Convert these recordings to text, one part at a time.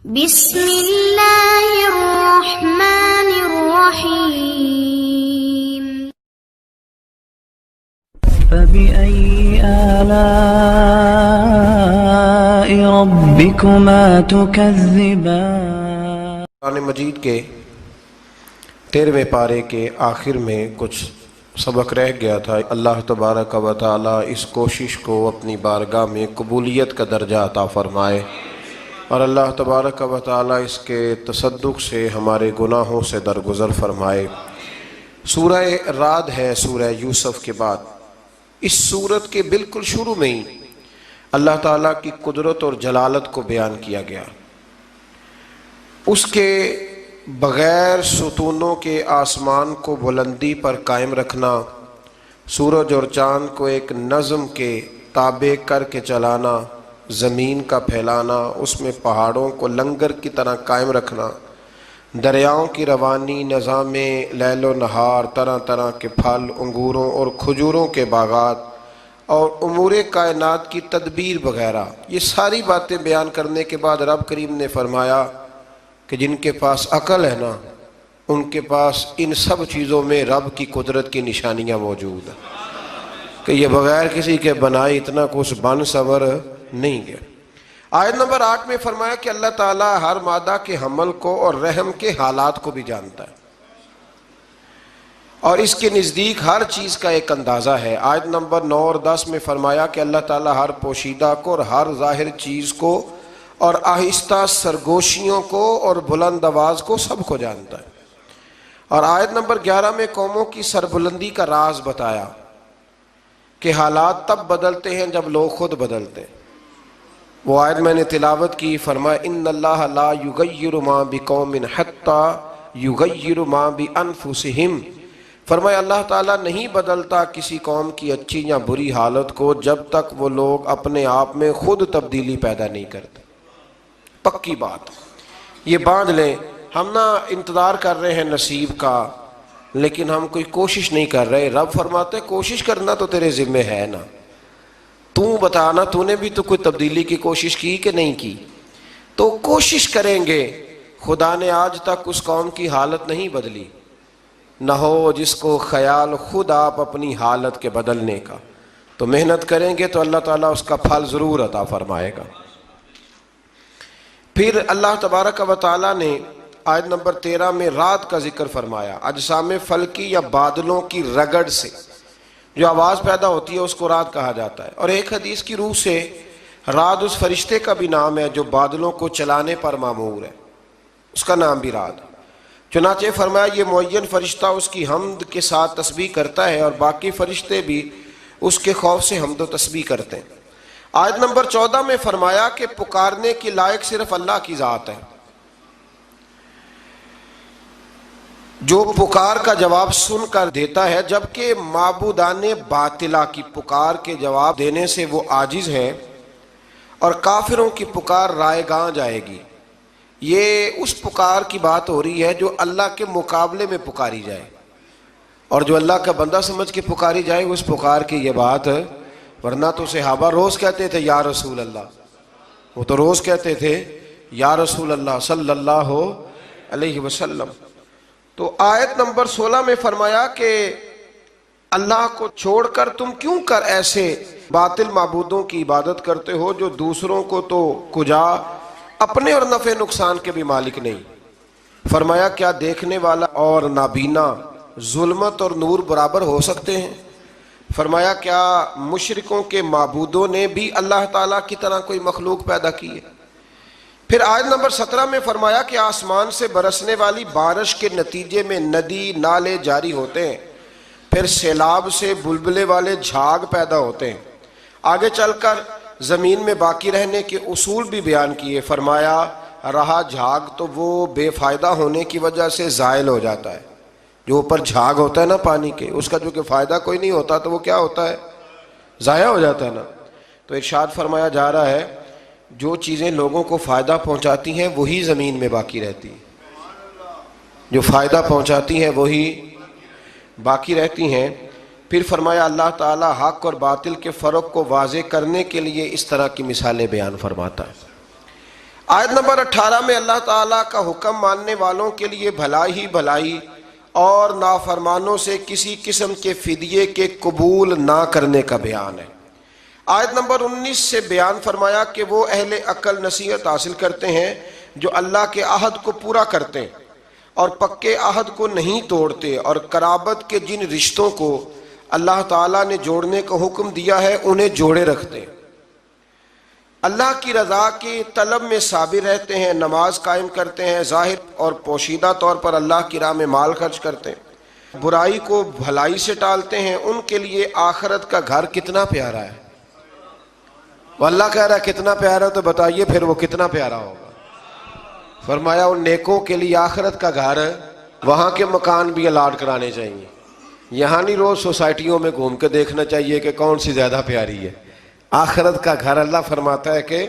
بسم اللہ الرحمن الرحیم فبأي آلاء ربكما تكذبان۔ قرآن مجید کے 13ویں پارے کے آخر میں کچھ سبق رہ گیا تھا۔ اللہ تبارک و تعالی اس کوشش کو اپنی بارگاہ میں قبولیت کا درجہ عطا فرمائے، اور اللہ تبارک و تعالی اس کے تصدق سے ہمارے گناہوں سے درگزر فرمائے۔ سورہ رعد ہے سورہ یوسف کے بعد۔ اس سورت کے بالکل شروع میں ہی اللہ تعالیٰ کی قدرت اور جلالت کو بیان کیا گیا۔ اس کے بغیر ستونوں کے آسمان کو بلندی پر قائم رکھنا، سورج اور چاند کو ایک نظم کے تابع کر کے چلانا، زمین کا پھیلانا، اس میں پہاڑوں کو لنگر کی طرح قائم رکھنا، دریاؤں کی روانی، نظام لیل و نہار، طرح طرح کے پھل، انگوروں اور کھجوروں کے باغات اور امور کائنات کی تدبیر وغیرہ، یہ ساری باتیں بیان کرنے کے بعد رب کریم نے فرمایا کہ جن کے پاس عقل ہے نا، ان کے پاس ان سب چیزوں میں رب کی قدرت کی نشانیاں موجود ہیں، کہ یہ بغیر کسی کے بنائے اتنا کچھ بن سور نہیں گیا۔ آیت نمبر 8 میں فرمایا کہ اللہ تعالیٰ ہر مادہ کے حمل کو اور رحم کے حالات کو بھی جانتا ہے، اور اس کے نزدیک ہر چیز کا ایک اندازہ ہے۔ آیت نمبر 9 اور 10 میں فرمایا کہ اللہ تعالیٰ ہر پوشیدہ کو اور ہر ظاہر چیز کو اور آہستہ سرگوشیوں کو اور بلند آواز کو سب کو جانتا ہے۔ اور آیت نمبر 11 میں قوموں کی سربلندی کا راز بتایا کہ حالات تب بدلتے ہیں جب لوگ خود بدلتے ہیں۔ وہ آیت میں نے تلاوت کی، فرمایا ان اللہ لا یغیر ما بقوم حتی یغیر ما بانفسہم، فرمایا اللہ تعالیٰ نہیں بدلتا کسی قوم کی اچھی یا بری حالت کو جب تک وہ لوگ اپنے آپ میں خود تبدیلی پیدا نہیں کرتے۔ پکی بات یہ باندھ لیں، ہم نہ انتظار کر رہے ہیں نصیب کا، لیکن ہم کوئی کوشش نہیں کر رہے۔ رب فرماتے کوشش کرنا تو تیرے ذمہ ہے نا، تو بتانا تو نے بھی تو کوئی تبدیلی کی کوشش کی کہ نہیں کی؟ تو کوشش کریں گے۔ خدا نے آج تک اس قوم کی حالت نہیں بدلی، نہ ہو جس کو خیال خود آپ اپنی حالت کے بدلنے کا، تو محنت کریں گے تو اللہ تعالیٰ اس کا پھل ضرور عطا فرمائے گا۔ پھر اللہ تبارک و تعالیٰ نے آیت نمبر 13 میں رات کا ذکر فرمایا۔ اجسام فلکی یا بادلوں کی رگڑ سے جو آواز پیدا ہوتی ہے اس کو رات کہا جاتا ہے، اور ایک حدیث کی روح سے رات اس فرشتے کا بھی نام ہے جو بادلوں کو چلانے پر مامور ہے، اس کا نام بھی رات۔ چنانچہ فرمایا یہ معین فرشتہ اس کی حمد کے ساتھ تسبیح کرتا ہے، اور باقی فرشتے بھی اس کے خوف سے حمد و تسبیح کرتے ہیں۔ آیت نمبر 14 میں فرمایا کہ پکارنے کے لائق صرف اللہ کی ذات ہے، جو پکار کا جواب سن کر دیتا ہے، جبکہ معبودان باطلہ کی پکار کے جواب دینے سے وہ عاجز ہیں، اور کافروں کی پکار رائے گاں جائے گی۔ یہ اس پکار کی بات ہو رہی ہے جو اللہ کے مقابلے میں پکاری جائے، اور جو اللہ کا بندہ سمجھ کے پکاری جائے اس پکار کی یہ بات ہے۔ ورنہ تو صحابہ روز کہتے تھے یا رسول اللہ، وہ تو روز کہتے تھے یا رسول اللہ صلی اللہ علیہ وسلم۔ تو آیت نمبر 16 میں فرمایا کہ اللہ کو چھوڑ کر تم کیوں کر ایسے باطل معبودوں کی عبادت کرتے ہو جو دوسروں کو تو کجا اپنے اور نفع نقصان کے بھی مالک نہیں۔ فرمایا کیا دیکھنے والا اور نابینا ظلمت اور نور برابر ہو سکتے ہیں؟ فرمایا کیا مشرکوں کے معبودوں نے بھی اللہ تعالیٰ کی طرح کوئی مخلوق پیدا کی ہے؟ پھر آیت نمبر 17 میں فرمایا کہ آسمان سے برسنے والی بارش کے نتیجے میں ندی نالے جاری ہوتے ہیں، پھر سیلاب سے بلبلے والے جھاگ پیدا ہوتے ہیں۔ آگے چل کر زمین میں باقی رہنے کے اصول بھی بیان کیے۔ فرمایا رہا جھاگ تو وہ بے فائدہ ہونے کی وجہ سے زائل ہو جاتا ہے، جو اوپر جھاگ ہوتا ہے نا پانی کے، اس کا جو کہ فائدہ کوئی نہیں ہوتا تو وہ کیا ہوتا ہے؟ ضائع ہو جاتا ہے نا۔ تو ارشاد فرمایا جا رہا ہے جو چیزیں لوگوں کو فائدہ پہنچاتی ہیں وہی زمین میں باقی رہتی ہیں، جو فائدہ پہنچاتی ہیں وہی باقی رہتی ہیں۔ پھر فرمایا اللہ تعالیٰ حق اور باطل کے فرق کو واضح کرنے کے لیے اس طرح کی مثالیں بیان فرماتا ہے۔ آیت نمبر 18 میں اللہ تعالیٰ کا حکم ماننے والوں کے لیے بھلائی ہی بھلائی اور نافرمانوں سے کسی قسم کے فدیے کے قبول نہ کرنے کا بیان ہے۔ آیت نمبر 19 سے بیان فرمایا کہ وہ اہل عقل نصیحت حاصل کرتے ہیں جو اللہ کے عہد کو پورا کرتے ہیں اور پکے عہد کو نہیں توڑتے، اور قرابت کے جن رشتوں کو اللہ تعالیٰ نے جوڑنے کا حکم دیا ہے انہیں جوڑے رکھتے ہیں، اللہ کی رضا کی طلب میں صابر رہتے ہیں، نماز قائم کرتے ہیں، ظاہر اور پوشیدہ طور پر اللہ کی راہ میں مال خرچ کرتے ہیں، برائی کو بھلائی سے ٹالتے ہیں، ان کے لیے آخرت کا گھر کتنا پیارا ہے۔ وہ اللہ کہہ رہا ہے کتنا پیارا، تو بتائیے پھر وہ کتنا پیارا ہوگا۔ فرمایا ان نیکوں کے لیے آخرت کا گھر ہے، وہاں کے مکان بھی الاٹ کرانے چاہیے، یہاں نہیں روز سوسائٹیوں میں گھوم کے دیکھنا چاہیے کہ کون سی زیادہ پیاری ہے۔ آخرت کا گھر اللہ فرماتا ہے کہ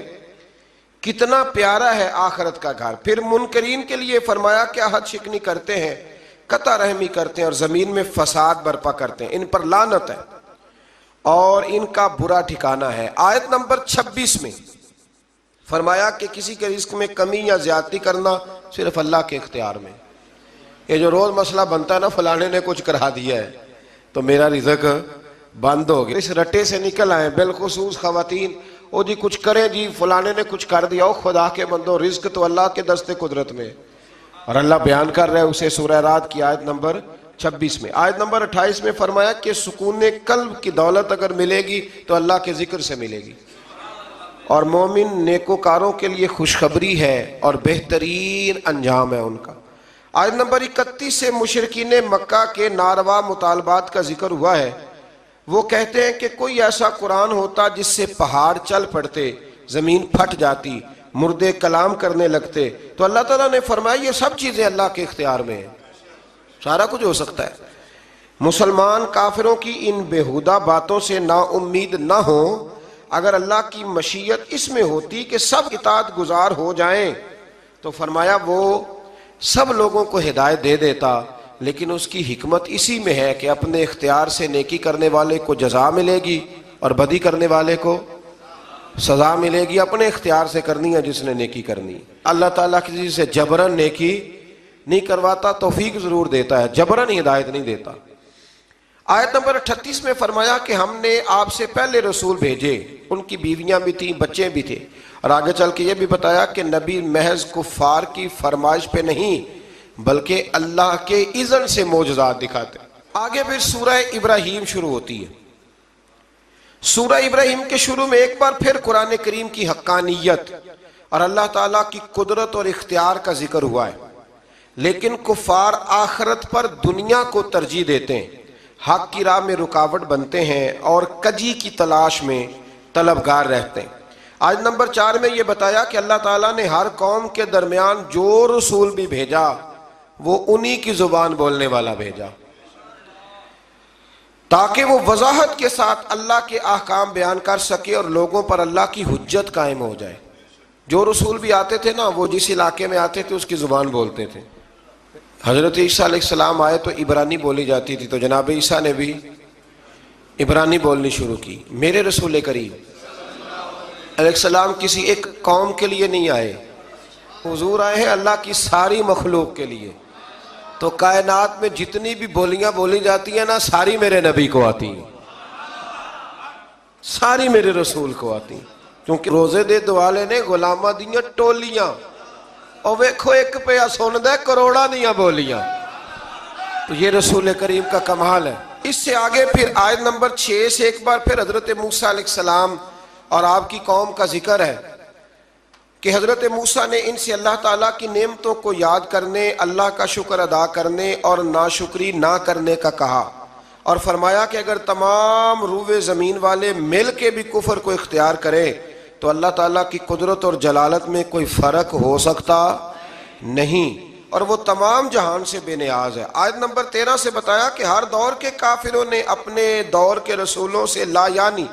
کتنا پیارا ہے آخرت کا گھر۔ پھر منکرین کے لیے فرمایا کہ حد شکنی کرتے ہیں، قطع رحمی کرتے ہیں اور زمین میں فساد برپا کرتے ہیں، ان پر لعنت ہے اور ان کا برا ٹھکانہ ہے۔ آیت نمبر 26 میں فرمایا کہ کسی کے رزق میں کمی یا زیادتی کرنا صرف اللہ کے اختیار میں۔ یہ جو روز مسئلہ بنتا ہے نا فلانے نے کچھ کرا دیا ہے تو میرا رزق بند ہو گیا، اس رٹے سے نکل آئے، بالخصوص خواتین، او جی کچھ کریں جی فلانے نے کچھ کر دیا، او خدا کے بندو رزق تو اللہ کے دست قدرت میں، اور اللہ بیان کر رہا ہے اسے سورہ رعد کی آیت نمبر 26 میں۔ آیت نمبر 28 میں فرمایا کہ سکون قلب کی دولت اگر ملے گی تو اللہ کے ذکر سے ملے گی، اور مومن نیکوکاروں کے لیے خوشخبری ہے اور بہترین انجام ہے ان کا۔ آیت نمبر 31 سے مشرکین مکہ کے ناروا مطالبات کا ذکر ہوا ہے۔ وہ کہتے ہیں کہ کوئی ایسا قرآن ہوتا جس سے پہاڑ چل پڑتے، زمین پھٹ جاتی، مردے کلام کرنے لگتے، تو اللہ تعالیٰ نے فرمایا یہ سب چیزیں اللہ کے اختیار میں ہیں، سارا کچھ ہو سکتا ہے۔ مسلمان کافروں کی ان بیہودہ باتوں سے نا امید نہ ہوں، اگر اللہ کی مشیت اس میں ہوتی کہ سب اطاعت گزار ہو جائیں تو فرمایا وہ سب لوگوں کو ہدایت دے دیتا، لیکن اس کی حکمت اسی میں ہے کہ اپنے اختیار سے نیکی کرنے والے کو جزا ملے گی اور بدی کرنے والے کو سزا ملے گی۔ اپنے اختیار سے کرنی ہے جس نے نیکی کرنی، اللہ تعالیٰ کسی سے جبرن نیکی نہیں کرواتا، توفیق ضرور دیتا ہے، جبرن ہدایت نہیں دیتا۔ آیت نمبر 38 میں فرمایا کہ ہم نے آپ سے پہلے رسول بھیجے، ان کی بیویاں بھی تھیں، بچے بھی تھے، اور آگے چل کے یہ بھی بتایا کہ نبی محض کفار کی فرمائش پہ نہیں بلکہ اللہ کے اذن سے معجزات دکھاتے۔ آگے پھر سورہ ابراہیم شروع ہوتی ہے۔ سورہ ابراہیم کے شروع میں ایک بار پھر قرآن کریم کی حقانیت اور اللہ تعالیٰ کی قدرت اور اختیار کا ذکر ہوا ہے، لیکن کفار آخرت پر دنیا کو ترجیح دیتے ہیں، حق کی راہ میں رکاوٹ بنتے ہیں اور کجی کی تلاش میں طلبگار رہتے ہیں۔ آیت نمبر 4 میں یہ بتایا کہ اللہ تعالیٰ نے ہر قوم کے درمیان جو رسول بھی بھیجا وہ انہی کی زبان بولنے والا بھیجا، تاکہ وہ وضاحت کے ساتھ اللہ کے احکام بیان کر سکے اور لوگوں پر اللہ کی حجت قائم ہو جائے۔ جو رسول بھی آتے تھے نا وہ جس علاقے میں آتے تھے اس کی زبان بولتے تھے۔ حضرت عیسیٰ علیہ السلام آئے تو عبرانی بولی جاتی تھی، تو جناب عیسیٰ نے بھی عبرانی بولنی شروع کی۔ میرے رسول کریم علیہ السلام کسی ایک قوم کے لیے نہیں آئے، حضور آئے ہیں اللہ کی ساری مخلوق کے لیے۔ تو کائنات میں جتنی بھی بولیاں بولی جاتی ہیں نا ساری میرے نبی کو آتی ہیں، ساری میرے رسول کو آتی ہیں، کیونکہ روزے دے دوالے نے غلامہ دیاں ٹولیاں، اور ویکھو ایک پہ سن دے کروڑا دیاں بولیاں۔ تو یہ رسول کریم کا کمال ہے۔ اس سے آگے پھر آیت نمبر 6 سے ایک بار پھر حضرت موسیٰ علیہ السلام اور آپ کی قوم کا ذکر ہے کہ حضرت موسیٰ نے ان سے اللہ تعالیٰ کی نعمتوں کو یاد کرنے، اللہ کا شکر ادا کرنے اور ناشکری نہ کرنے کا کہا، اور فرمایا کہ اگر تمام روئے زمین والے مل کے بھی کفر کو اختیار کریں تو اللہ تعالیٰ کی قدرت اور جلالت میں کوئی فرق ہو سکتا نہیں، اور وہ تمام جہان سے بے نیاز ہے۔ آیت نمبر 13 سے بتایا کہ ہر دور کے کافروں نے اپنے دور کے رسولوں سے لا یعنی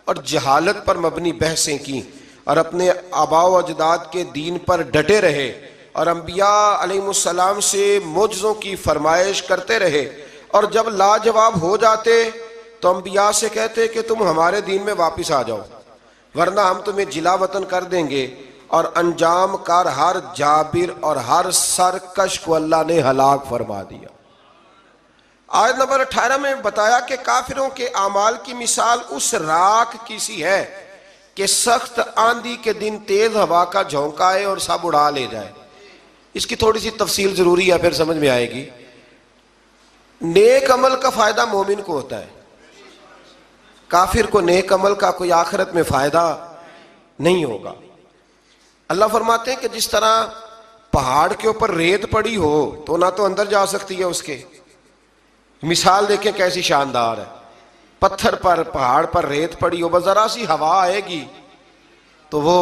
اور جہالت پر مبنی بحثیں کی اور اپنے آباء و اجداد کے دین پر ڈٹے رہے، اور انبیاء علیہ السلام سے معجزوں کی فرمائش کرتے رہے، اور جب لاجواب ہو جاتے تو انبیاء سے کہتے کہ تم ہمارے دین میں واپس آ جاؤ ورنہ ہم تمہیں جلا وطن کر دیں گے، اور انجام کار ہر جابر اور ہر سرکش کو اللہ نے ہلاک فرما دیا۔ آیت نمبر 18 میں بتایا کہ کافروں کے اعمال کی مثال اس راکھ کی سی ہے کہ سخت آندھی کے دن تیز ہوا کا جھونکا آئے اور سب اڑا لے جائے۔ اس کی تھوڑی سی تفصیل ضروری ہے، پھر سمجھ میں آئے گی۔ نیک عمل کا فائدہ مومن کو ہوتا ہے، کافر کو نیک عمل کا کوئی آخرت میں فائدہ نہیں ہوگا۔ اللہ فرماتے ہیں کہ جس طرح پہاڑ کے اوپر ریت پڑی ہو تو نہ تو اندر جا سکتی ہے اس کے، مثال دیکھیں کیسی شاندار ہے، پتھر پر پہاڑ پر ریت پڑی ہو، بس ذرا سی ہوا آئے گی تو وہ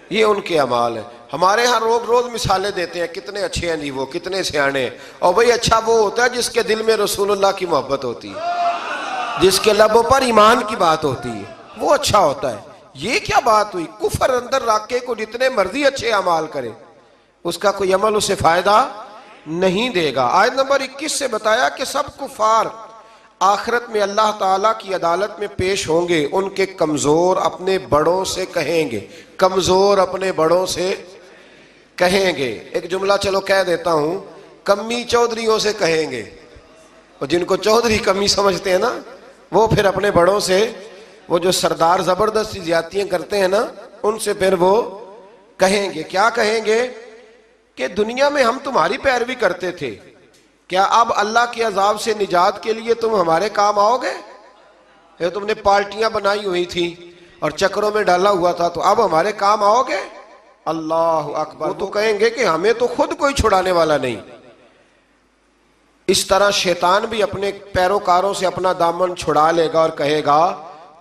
یہ ان کے اعمال ہے۔ ہمارے ہاں روز مثالیں دیتے ہیں، کتنے اچھے ہیں جی وہ، کتنے سیانے، اور بھئی اچھا وہ ہوتا ہے جس کے دل میں رسول اللہ کی محبت ہوتی ہے، جس کے لبوں پر ایمان کی بات ہوتی ہے، وہ اچھا ہوتا ہے۔ یہ کیا بات ہوئی؟ کفر اندر رکھ کے کو جتنے مرضی اچھے اعمال کرے، اس کا کوئی عمل اسے فائدہ نہیں دے گا۔ آیت نمبر 21 سے بتایا کہ سب کفار آخرت میں اللہ تعالیٰ کی عدالت میں پیش ہوں گے، ان کے کمزور اپنے بڑوں سے کہیں گے، کمزور اپنے بڑوں سے کہیں گے۔ ایک جملہ چلو کہہ دیتا ہوں، کمی چودھریوں سے کہیں گے، اور جن کو چودھری کمی سمجھتے ہیں نا، وہ پھر اپنے بڑوں سے، وہ جو سردار زبردستی زیادتیاں کرتے ہیں نا، ان سے پھر وہ کہیں گے۔ کیا کہیں گے؟ کہ دنیا میں ہم تمہاری پیروی کرتے تھے، کیا اب اللہ کے عذاب سے نجات کے لیے تم ہمارے کام آؤ گے؟ یہ تم نے پارٹیاں بنائی ہوئی تھی اور چکروں میں ڈالا ہوا تھا، تو اب ہمارے کام آؤ گے؟ اللہ اکبر۔ وہ تو کہیں گے کہ ہمیں تو خود کوئی چھڑانے والا نہیں۔ اس طرح شیطان بھی اپنے پیروکاروں سے اپنا دامن چھڑا لے گا اور کہے گا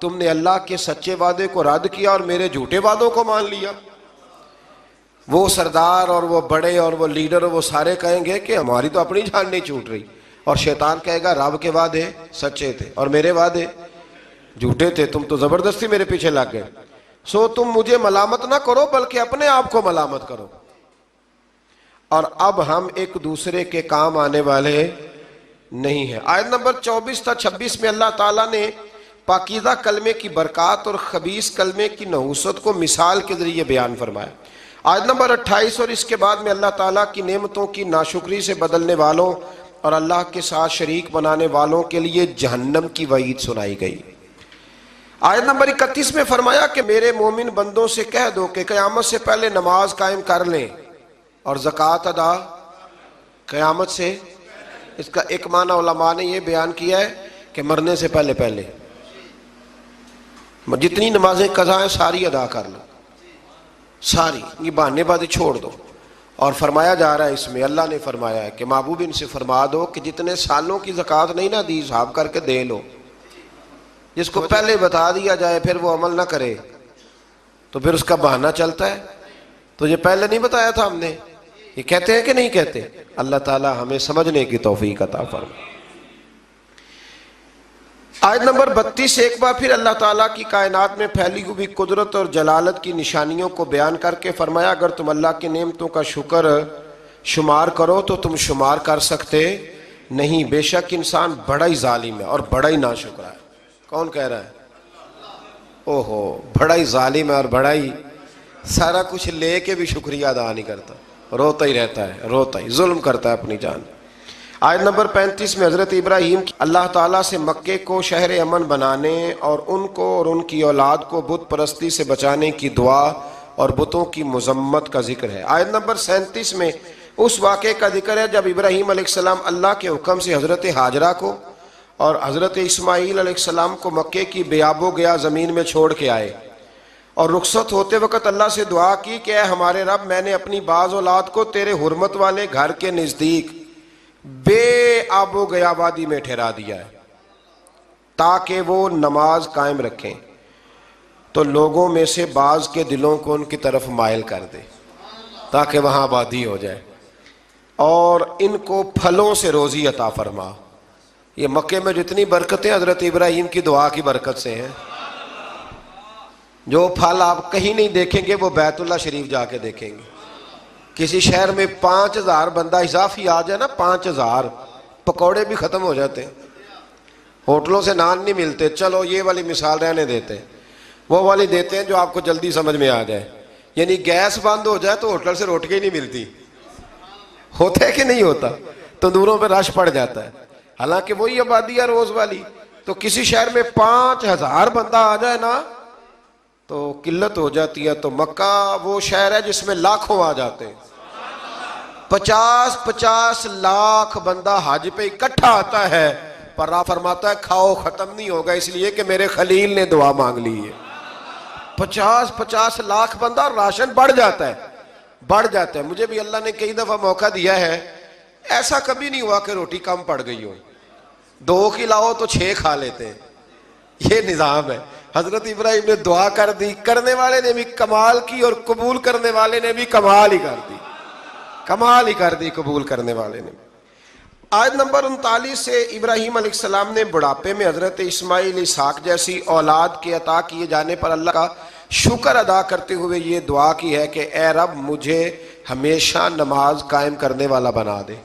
تم نے اللہ کے سچے وعدے کو رد کیا اور میرے جھوٹے وعدوں کو مان لیا۔ وہ سردار اور وہ بڑے اور وہ لیڈر وہ سارے کہیں گے کہ ہماری تو اپنی جان نہیں چھوٹ رہی، اور شیطان کہے گا رب کے وعدے سچے تھے اور میرے وعدے جھوٹے تھے، تم تو زبردستی میرے پیچھے لگ گئے، سو تم مجھے ملامت نہ کرو بلکہ اپنے آپ کو ملامت کرو۔ اور اب ہم ایک دوسرے کے کام آنے والے نہیں ہیں۔ آیت نمبر 24 تا 26 میں اللہ تعالیٰ نے پاکیزہ کلمے کی برکات اور خبیث کلمے کی نحوست کو مثال کے ذریعے بیان فرمایا۔ آیت نمبر 28 اور اس کے بعد میں اللہ تعالیٰ کی نعمتوں کی ناشکری سے بدلنے والوں اور اللہ کے ساتھ شریک بنانے والوں کے لیے جہنم کی وعید سنائی گئی۔ آیت نمبر 31 میں فرمایا کہ میرے مومن بندوں سے کہہ دو کہ قیامت سے پہلے نماز قائم کر لیں اور زکوٰۃ ادا قیامت سے۔ اس کا ایک معنی علماء نے یہ بیان کیا ہے کہ مرنے سے پہلے پہلے جتنی نمازیں قضا ہیں ساری ادا کر لو، ساری، یہ بہانے بازی چھوڑ دو۔ اور فرمایا جا رہا ہے اس میں، اللہ نے فرمایا ہے کہ محبوب ان سے فرما دو کہ جتنے سالوں کی زکوٰۃ نہیں نہ دی حساب کر کے دے لو۔ جس کو پہلے بتا دیا جائے پھر وہ عمل نہ کرے تو پھر اس کا بہانہ چلتا ہے، تجھے پہلے نہیں بتایا تھا ہم نے۔ یہ کہتے ہیں کہ نہیں کہتے؟ اللہ تعالی ہمیں سمجھنے کی توفیق عطا فرمائے۔ آیت نمبر 32 سے ایک بار پھر اللہ تعالیٰ کی کائنات میں پھیلی ہوئی قدرت اور جلالت کی نشانیوں کو بیان کر کے فرمایا اگر تم اللہ کی نعمتوں کا شکر شمار کرو تو تم شمار کر سکتے نہیں، بے شک انسان بڑا ہی ظالم ہے اور بڑا ہی ناشکرا ہے۔ کون کہہ رہا ہے؟ اوہو، بڑا ہی ظالم ہے اور بڑا ہی سارا کچھ لے کے بھی شکریہ ادا نہیں کرتا، روتا ہی رہتا ہے، روتا ہی ظلم کرتا ہے اپنی جان۔ آیت نمبر 35 میں حضرت ابراہیم کی اللہ تعالیٰ سے مکے کو شہر امن بنانے اور ان کو اور ان کی اولاد کو بت پرستی سے بچانے کی دعا اور بتوں کی مذمت کا ذکر ہے۔ آیت نمبر 37 میں اس واقعے کا ذکر ہے جب ابراہیم علیہ السلام اللہ کے حکم سے حضرت ہاجرہ کو اور حضرت اسماعیل علیہ السلام کو مکے کی بیاب و گیا زمین میں چھوڑ کے آئے اور رخصت ہوتے وقت اللہ سے دعا کی کہ اے ہمارے رب، میں نے اپنی بعض اولاد کو تیرے حرمت والے گھر کے نزدیک بے آب و گیا وادی میں ٹھہرا دیا ہے تاکہ وہ نماز قائم رکھیں، تو لوگوں میں سے بعض کے دلوں کو ان کی طرف مائل کر دے تاکہ وہاں آبادی ہو جائے، اور ان کو پھلوں سے روزی عطا فرما۔ یہ مکے میں جتنی برکتیں حضرت ابراہیم کی دعا کی برکت سے ہیں، جو پھل آپ کہیں نہیں دیکھیں گے وہ بیت اللہ شریف جا کے دیکھیں گے۔ کسی شہر میں 5000 بندہ اضافی آ جائے نا، 5000 پکوڑے بھی ختم ہو جاتے ہیں، ہوٹلوں سے نان نہیں ملتے۔ چلو یہ والی مثال رہنے دیتے ہیں، وہ والی دیتے ہیں جو آپ کو جلدی سمجھ میں آ جائے۔ یعنی گیس بند ہو جائے تو ہوٹل سے روٹی ہی نہیں ملتی. ہوتا ہے کہ نہیں ہوتا؟ تندوروں پہ رش پڑ جاتا ہے. حالانکہ وہی آبادی ہے روز والی. تو کسی شہر میں 5000 بندہ آ جائے نا تو قلت ہو جاتی ہے. تو مکہ وہ شہر ہے جس میں لاکھوں آ جاتے ہیں. 50 لاکھ بندہ حج پہ اکٹھا آتا ہے. پر آپ فرماتا ہے کھاؤ ختم نہیں ہوگا، اس لیے کہ میرے خلیل نے دعا مانگ لی ہے. 50 لاکھ بندہ، راشن بڑھ جاتا ہے. مجھے بھی اللہ نے کئی دفعہ موقع دیا ہے، ایسا کبھی نہیں ہوا کہ روٹی کم پڑ گئی ہو. 2 کھلاؤ تو 6 کھا لیتے ہیں. یہ نظام ہے. حضرت ابراہیم نے دعا کر دی، کرنے والے نے بھی کمال کی اور قبول کرنے والے نے بھی کمال ہی کر دی قبول کرنے والے نے. آیت نمبر 39 سے ابراہیم علیہ السلام نے بڑھاپے میں حضرت اسماعیل، اسحاق جیسی اولاد کے عطا کیے جانے پر اللہ کا شکر ادا کرتے ہوئے یہ دعا کی ہے کہ اے رب مجھے ہمیشہ نماز قائم کرنے والا بنا دے،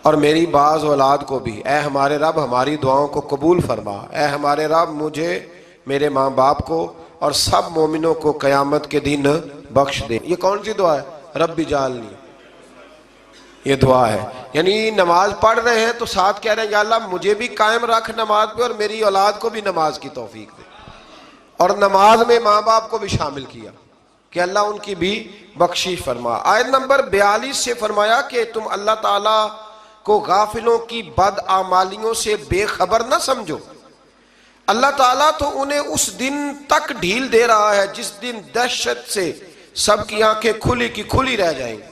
اور میری بعض اولاد کو بھی. اے ہمارے رب ہماری دعاؤں کو قبول فرما. اے ہمارے رب مجھے، میرے ماں باپ کو اور سب مومنوں کو قیامت کے دن بخش دے. یہ کون سی دعا ہے؟ رب اجعلنی. یہ دعا ہے. یعنی نماز پڑھ رہے ہیں تو ساتھ کہہ رہے ہیں یا اللہ مجھے بھی قائم رکھ نماز پہ، اور میری اولاد کو بھی نماز کی توفیق دے. اور نماز میں ماں باپ کو بھی شامل کیا کہ اللہ ان کی بھی بخشش فرما. آیت نمبر 42 سے فرمایا کہ تم اللہ تعالیٰ کو غافلوں کی بدعمالیوں سے بے خبر نہ سمجھو. اللہ تعالیٰ تو انہیں اس دن تک ڈھیل دے رہا ہے جس دن دہشت سے سب کی آنکھیں کھلی کی کھلی رہ جائیں گی.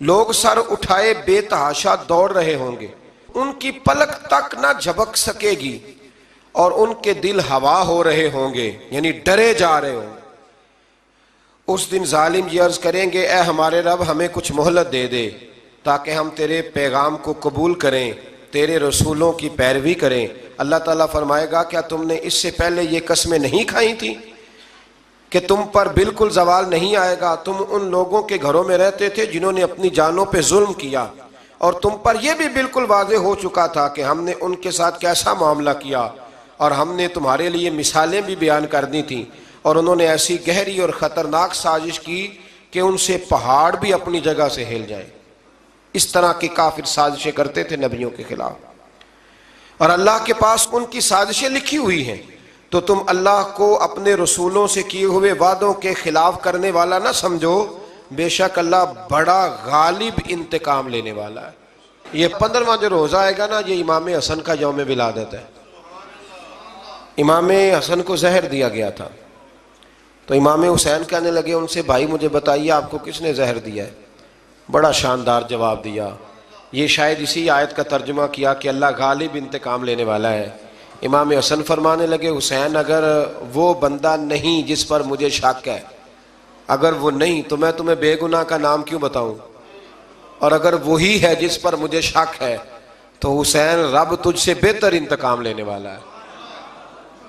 لوگ سر اٹھائے بے تحاشا دوڑ رہے ہوں گے، ان کی پلک تک نہ جھپک سکے گی، اور ان کے دل ہوا ہو رہے ہوں گے، یعنی ڈرے جا رہے ہوں گے. اس دن ظالم یہ عرض کریں گے اے ہمارے رب ہمیں کچھ مہلت دے دے تاکہ ہم تیرے پیغام کو قبول کریں، تیرے رسولوں کی پیروی کریں. اللہ تعالیٰ فرمائے گا کیا تم نے اس سے پہلے یہ قسمیں نہیں کھائی تھیں کہ تم پر بالکل زوال نہیں آئے گا؟ تم ان لوگوں کے گھروں میں رہتے تھے جنہوں نے اپنی جانوں پہ ظلم کیا، اور تم پر یہ بھی بالکل واضح ہو چکا تھا کہ ہم نے ان کے ساتھ کیسا معاملہ کیا، اور ہم نے تمہارے لیے مثالیں بھی بیان کر دی تھیں. اور انہوں نے ایسی گہری اور خطرناک سازش کی کہ ان سے پہاڑ بھی اپنی جگہ سے ہل جائیں. اس طرح کی کافر سازشیں کرتے تھے نبیوں کے خلاف، اور اللہ کے پاس ان کی سازشیں لکھی ہوئی ہیں. تو تم اللہ کو اپنے رسولوں سے کیے ہوئے وعدوں کے خلاف کرنے والا نہ سمجھو، بے شک اللہ بڑا غالب انتقام لینے والا ہے. یہ 15واں جو روزہ آئے گا نا، یہ امام حسن کا یوم ولادت ہے. امام حسن کو زہر دیا گیا تھا، تو امام حسین کہنے لگے ان سے بھائی مجھے بتائیے آپ کو کس نے زہر دیا ہے؟ بڑا شاندار جواب دیا. یہ شاید اسی آیت کا ترجمہ کیا کہ اللہ غالب انتقام لینے والا ہے. امام حسن فرمانے لگے حسین اگر وہ بندہ نہیں جس پر مجھے شک ہے، اگر وہ نہیں تو میں تمہیں بے گناہ کا نام کیوں بتاؤں، اور اگر وہی ہے جس پر مجھے شک ہے تو حسین رب تجھ سے بہتر انتقام لینے والا ہے.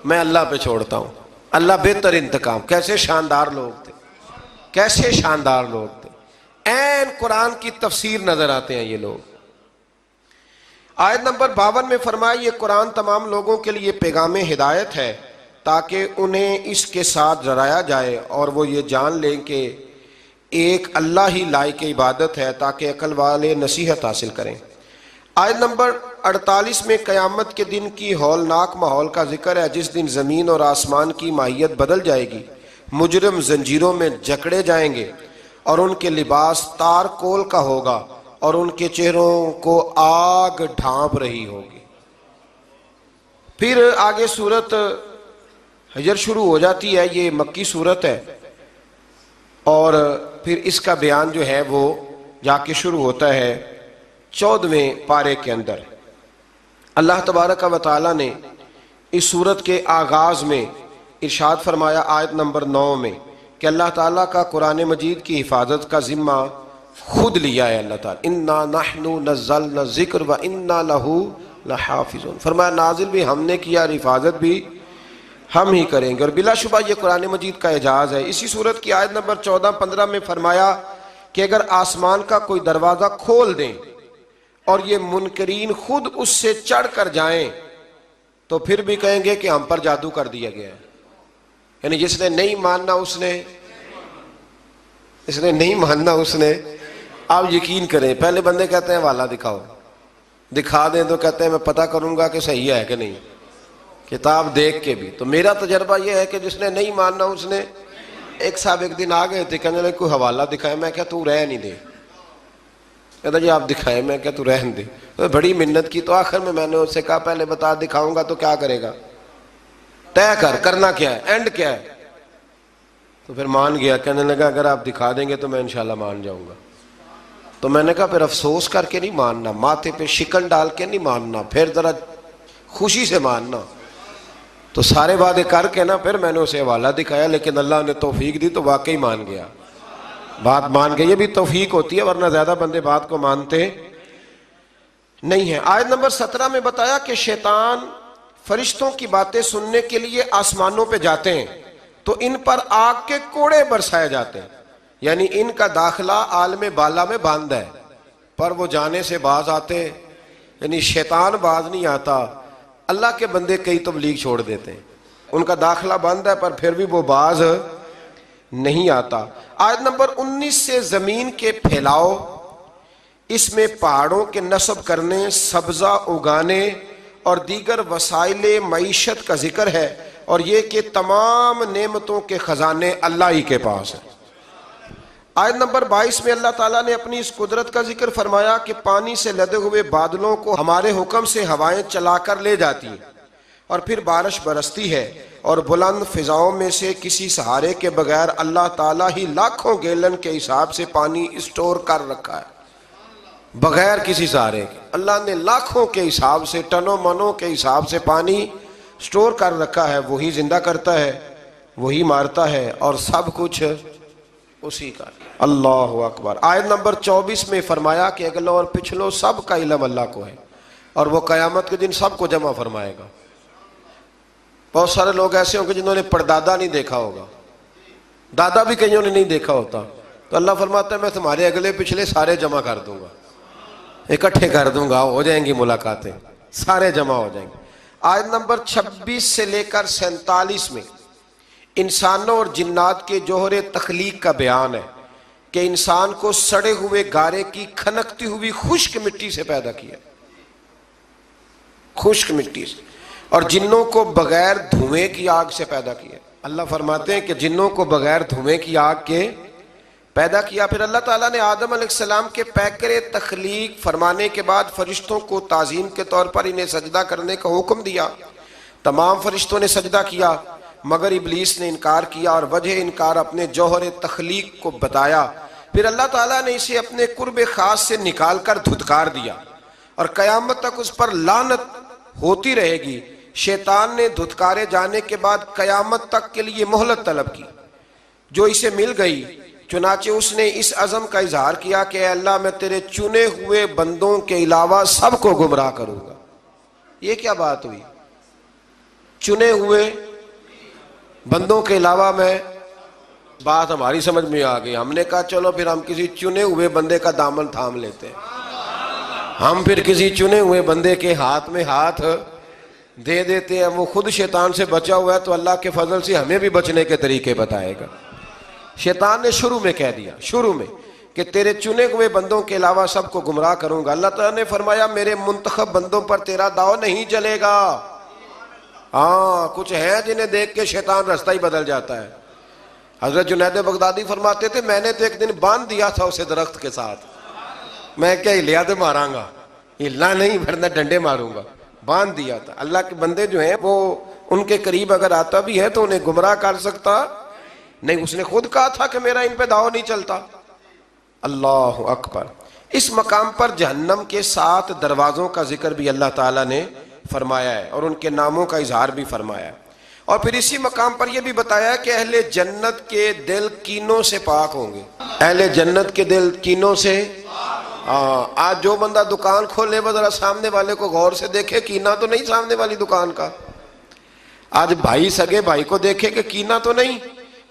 میں اللہ پہ چھوڑتا ہوں، اللہ بہتر انتقام. کیسے شاندار لوگ تھے، کیسے شاندار لوگ تھے. عین قرآن کی تفسیر نظر آتے ہیں یہ لوگ. آیت نمبر 52 میں فرمایا یہ قرآن تمام لوگوں کے لیے پیغام ہدایت ہے تاکہ انہیں اس کے ساتھ ڈرایا جائے اور وہ یہ جان لیں کہ ایک اللہ ہی لائق عبادت ہے، تاکہ عقل والے نصیحت حاصل کریں. آیت نمبر 48 میں قیامت کے دن کی ہولناک ماحول کا ذکر ہے جس دن زمین اور آسمان کی ماہیت بدل جائے گی. مجرم زنجیروں میں جکڑے جائیں گے اور ان کے لباس تار کول کا ہوگا اور ان کے چہروں کو آگ ڈھانپ رہی ہوگی. پھر آگے سورت حجر شروع ہو جاتی ہے. یہ مکی سورت ہے اور پھر اس کا بیان جو ہے وہ جا کے شروع ہوتا ہے 14ویں پارے کے اندر. اللہ تبارک و تعالیٰ نے اس سورت کے آغاز میں ارشاد فرمایا آیت نمبر 9 میں کہ اللہ تعالیٰ کا قرآن مجید کی حفاظت کا ذمہ خود لیا ہے اللہ تعالیٰ. انا نحن نزلنا الذکر و انا لہ لحافظون. فرمایا نازل بھی ہم نے کیا اور حفاظت بھی ہم ہی کریں گے. اور بلا شبہ یہ قرآن مجید کا اعجاز ہے. اسی سورت کی آیت نمبر 14-15 میں فرمایا کہ اگر آسمان کا کوئی دروازہ کھول دیں اور یہ منکرین خود اس سے چڑھ کر جائیں تو پھر بھی کہیں گے کہ ہم پر جادو کر دیا گیا ہے. یعنی جس نے نہیں ماننا اس نے اس نے نہیں ماننا اس نے. آپ یقین کریں پہلے بندے کہتے ہیں حوالہ دکھاؤ, دکھا دیں تو کہتے ہیں میں پتہ کروں گا کہ صحیح ہے کہ نہیں, کتاب دیکھ کے بھی. تو میرا تجربہ یہ ہے کہ جس نے نہیں ماننا اس نے, ایک صاحب ایک دن آ گئے تھے کہنے لگے کوئی حوالہ دکھائے. میں کہا تو رہ نہیں دے. کہتا جی آپ دکھائے. میں کہا تو رہن دے. تو بڑی منت کی, تو آخر میں نے اس سے کہا پہلے بتا دکھاؤں گا تو کیا کرے گا, طے کرنا کیا ہے, اینڈ کیا ہے. تو پھر مان گیا, کہنے لگا اگر آپ دکھا دیں گے تو میں انشاءاللہ مان جاؤں گا. تو میں نے کہا پھر افسوس کر کے نہیں ماننا, ماتھے پہ شکن ڈال کے نہیں ماننا, پھر ذرا خوشی سے ماننا. تو سارے وعدے کر کے نا پھر میں نے اسے حوالہ دکھایا, لیکن اللہ نے توفیق دی تو واقعی مان گیا, بات مان گئی. یہ بھی توفیق ہوتی ہے, ورنہ زیادہ بندے بات کو مانتے نہیں ہیں. آیت نمبر 17 میں بتایا کہ شیطان فرشتوں کی باتیں سننے کے لیے آسمانوں پہ جاتے ہیں تو ان پر آگ کے کوڑے برسائے جاتے ہیں, یعنی ان کا داخلہ عالم بالا میں باندھ ہے, پر وہ جانے سے باز آتے, یعنی شیطان باز نہیں آتا. اللہ کے بندے کئی تبلیغ چھوڑ دیتے ہیں, ان کا داخلہ بند ہے پر پھر بھی وہ باز نہیں آتا. آیت نمبر 19 سے زمین کے پھیلاؤ, اس میں پہاڑوں کے نصب کرنے, سبزہ اگانے اور دیگر وسائل معیشت کا ذکر ہے, اور یہ کہ تمام نعمتوں کے خزانے اللہ ہی کے پاس ہیں. آیت نمبر 22 میں اللہ تعالیٰ نے اپنی اس قدرت کا ذکر فرمایا کہ پانی سے لدے ہوئے بادلوں کو ہمارے حکم سے ہوائیں چلا کر لے جاتی ہیں اور پھر بارش برستی ہے, اور بلند فضاؤں میں سے کسی سہارے کے بغیر اللہ تعالیٰ ہی لاکھوں گیلن کے حساب سے پانی اسٹور کر رکھا ہے. بغیر کسی سہارے کے اللہ نے لاکھوں کے حساب سے, ٹنوں منوں کے حساب سے پانی اسٹور کر رکھا ہے. وہی زندہ کرتا ہے, وہی مارتا ہے, اور سب کچھ اسی کا. اللہ اکبر. آیت نمبر 24 میں فرمایا کہ اگلو اور پچھلو سب کا علم اللہ کو ہے, اور وہ قیامت کے دن سب کو جمع فرمائے گا. بہت سارے لوگ ایسے ہوں گے جنہوں نے پردادا نہیں دیکھا ہوگا, دادا بھی کئیوں نے نہیں دیکھا ہوتا, تو اللہ فرماتا ہے میں تمہارے اگلے پچھلے سارے جمع کر دوں گا, اکٹھے کر دوں گا, ہو جائیں گی ملاقاتیں, سارے جمع ہو جائیں گے. آیت نمبر 26 سے لے کر 47 میں انسانوں اور جنات کے جوہر تخلیق کا بیان ہے کہ انسان کو سڑے ہوئے گارے کی کھنکتی ہوئی خشک مٹی سے پیدا کیا, خشک مٹی سے, اور جنوں کو بغیر دھوئیں کی آگ سے پیدا کیا. اللہ فرماتے ہیں کہ جنوں کو بغیر دھوئیں کی آگ کے پیدا کیا. پھر اللہ تعالیٰ نے آدم علیہ السلام کے پیکر تخلیق فرمانے کے بعد فرشتوں کو تعظیم کے طور پر انہیں سجدہ کرنے کا حکم دیا. تمام فرشتوں نے سجدہ کیا مگر ابلیس نے انکار کیا, اور وجہ انکار اپنے جوہر تخلیق کو بتایا. پھر اللہ تعالیٰ نے اسے اپنے قرب خاص سے نکال کر دھتکار دیا, اور قیامت تک اس پر لعنت ہوتی رہے گی. شیطان نے دھتکارے جانے کے بعد قیامت تک کے لیے مہلت طلب کی, جو اسے مل گئی. چنانچہ اس نے اس عزم کا اظہار کیا کہ اے اللہ میں تیرے چنے ہوئے بندوں کے علاوہ سب کو گمراہ کروں گا. یہ کیا بات ہوئی, چنے ہوئے بندوں کے علاوہ میں, بات ہماری سمجھ میں آ گئی. ہم نے کہا چلو پھر ہم کسی چنے ہوئے بندے کا دامن تھام لیتے ہیں, ہم پھر کسی چنے ہوئے بندے کے ہاتھ میں ہاتھ دے دیتے ہیں. وہ خود شیطان سے بچا ہوا ہے تو اللہ کے فضل سے ہمیں بھی بچنے کے طریقے بتائے گا. شیطان نے شروع میں کہہ دیا, شروع میں, کہ تیرے چنے ہوئے بندوں کے علاوہ سب کو گمراہ کروں گا. اللہ تعالیٰ نے فرمایا میرے منتخب بندوں پر تیرا داؤ نہیں چلے گا. ہاں کچھ ہیں جنہیں دیکھ کے شیطان رستہ ہی بدل جاتا ہے. حضرت جنید بغدادی فرماتے تھے میں نے تو ایک دن باندھ دیا تھا اسے درخت کے ساتھ, میں کیا ہلیا تو ماراں گا, ہلنا نہیں ورنہ ڈنڈے ماروں گا, باندھ دیا تھا. اللہ کے بندے جو ہیں وہ ان کے قریب اگر آتا بھی ہے تو انہیں گمراہ کر سکتا نہیں, اس نے خود کہا تھا کہ میرا ان پہ داؤ نہیں چلتا. اللہ اکبر. اس مقام پر جہنم کے 7 دروازوں کا ذکر بھی اللہ تعالیٰ نے فرمایا ہے, اور ان کے ناموں کا اظہار بھی فرمایا ہے. اور پھر اسی مقام پر یہ بھی بتایا کہ اہل جنت کے دل کینوں سے پاک ہوں گے. اہل جنت کے دل کینوں سے, آج جو بندہ دکان کھولے وہ ذرا سامنے والے کو غور سے دیکھے, کینہ تو نہیں سامنے والی دکان کا. آج بھائی سگے بھائی کو دیکھے کہ کینہ تو نہیں.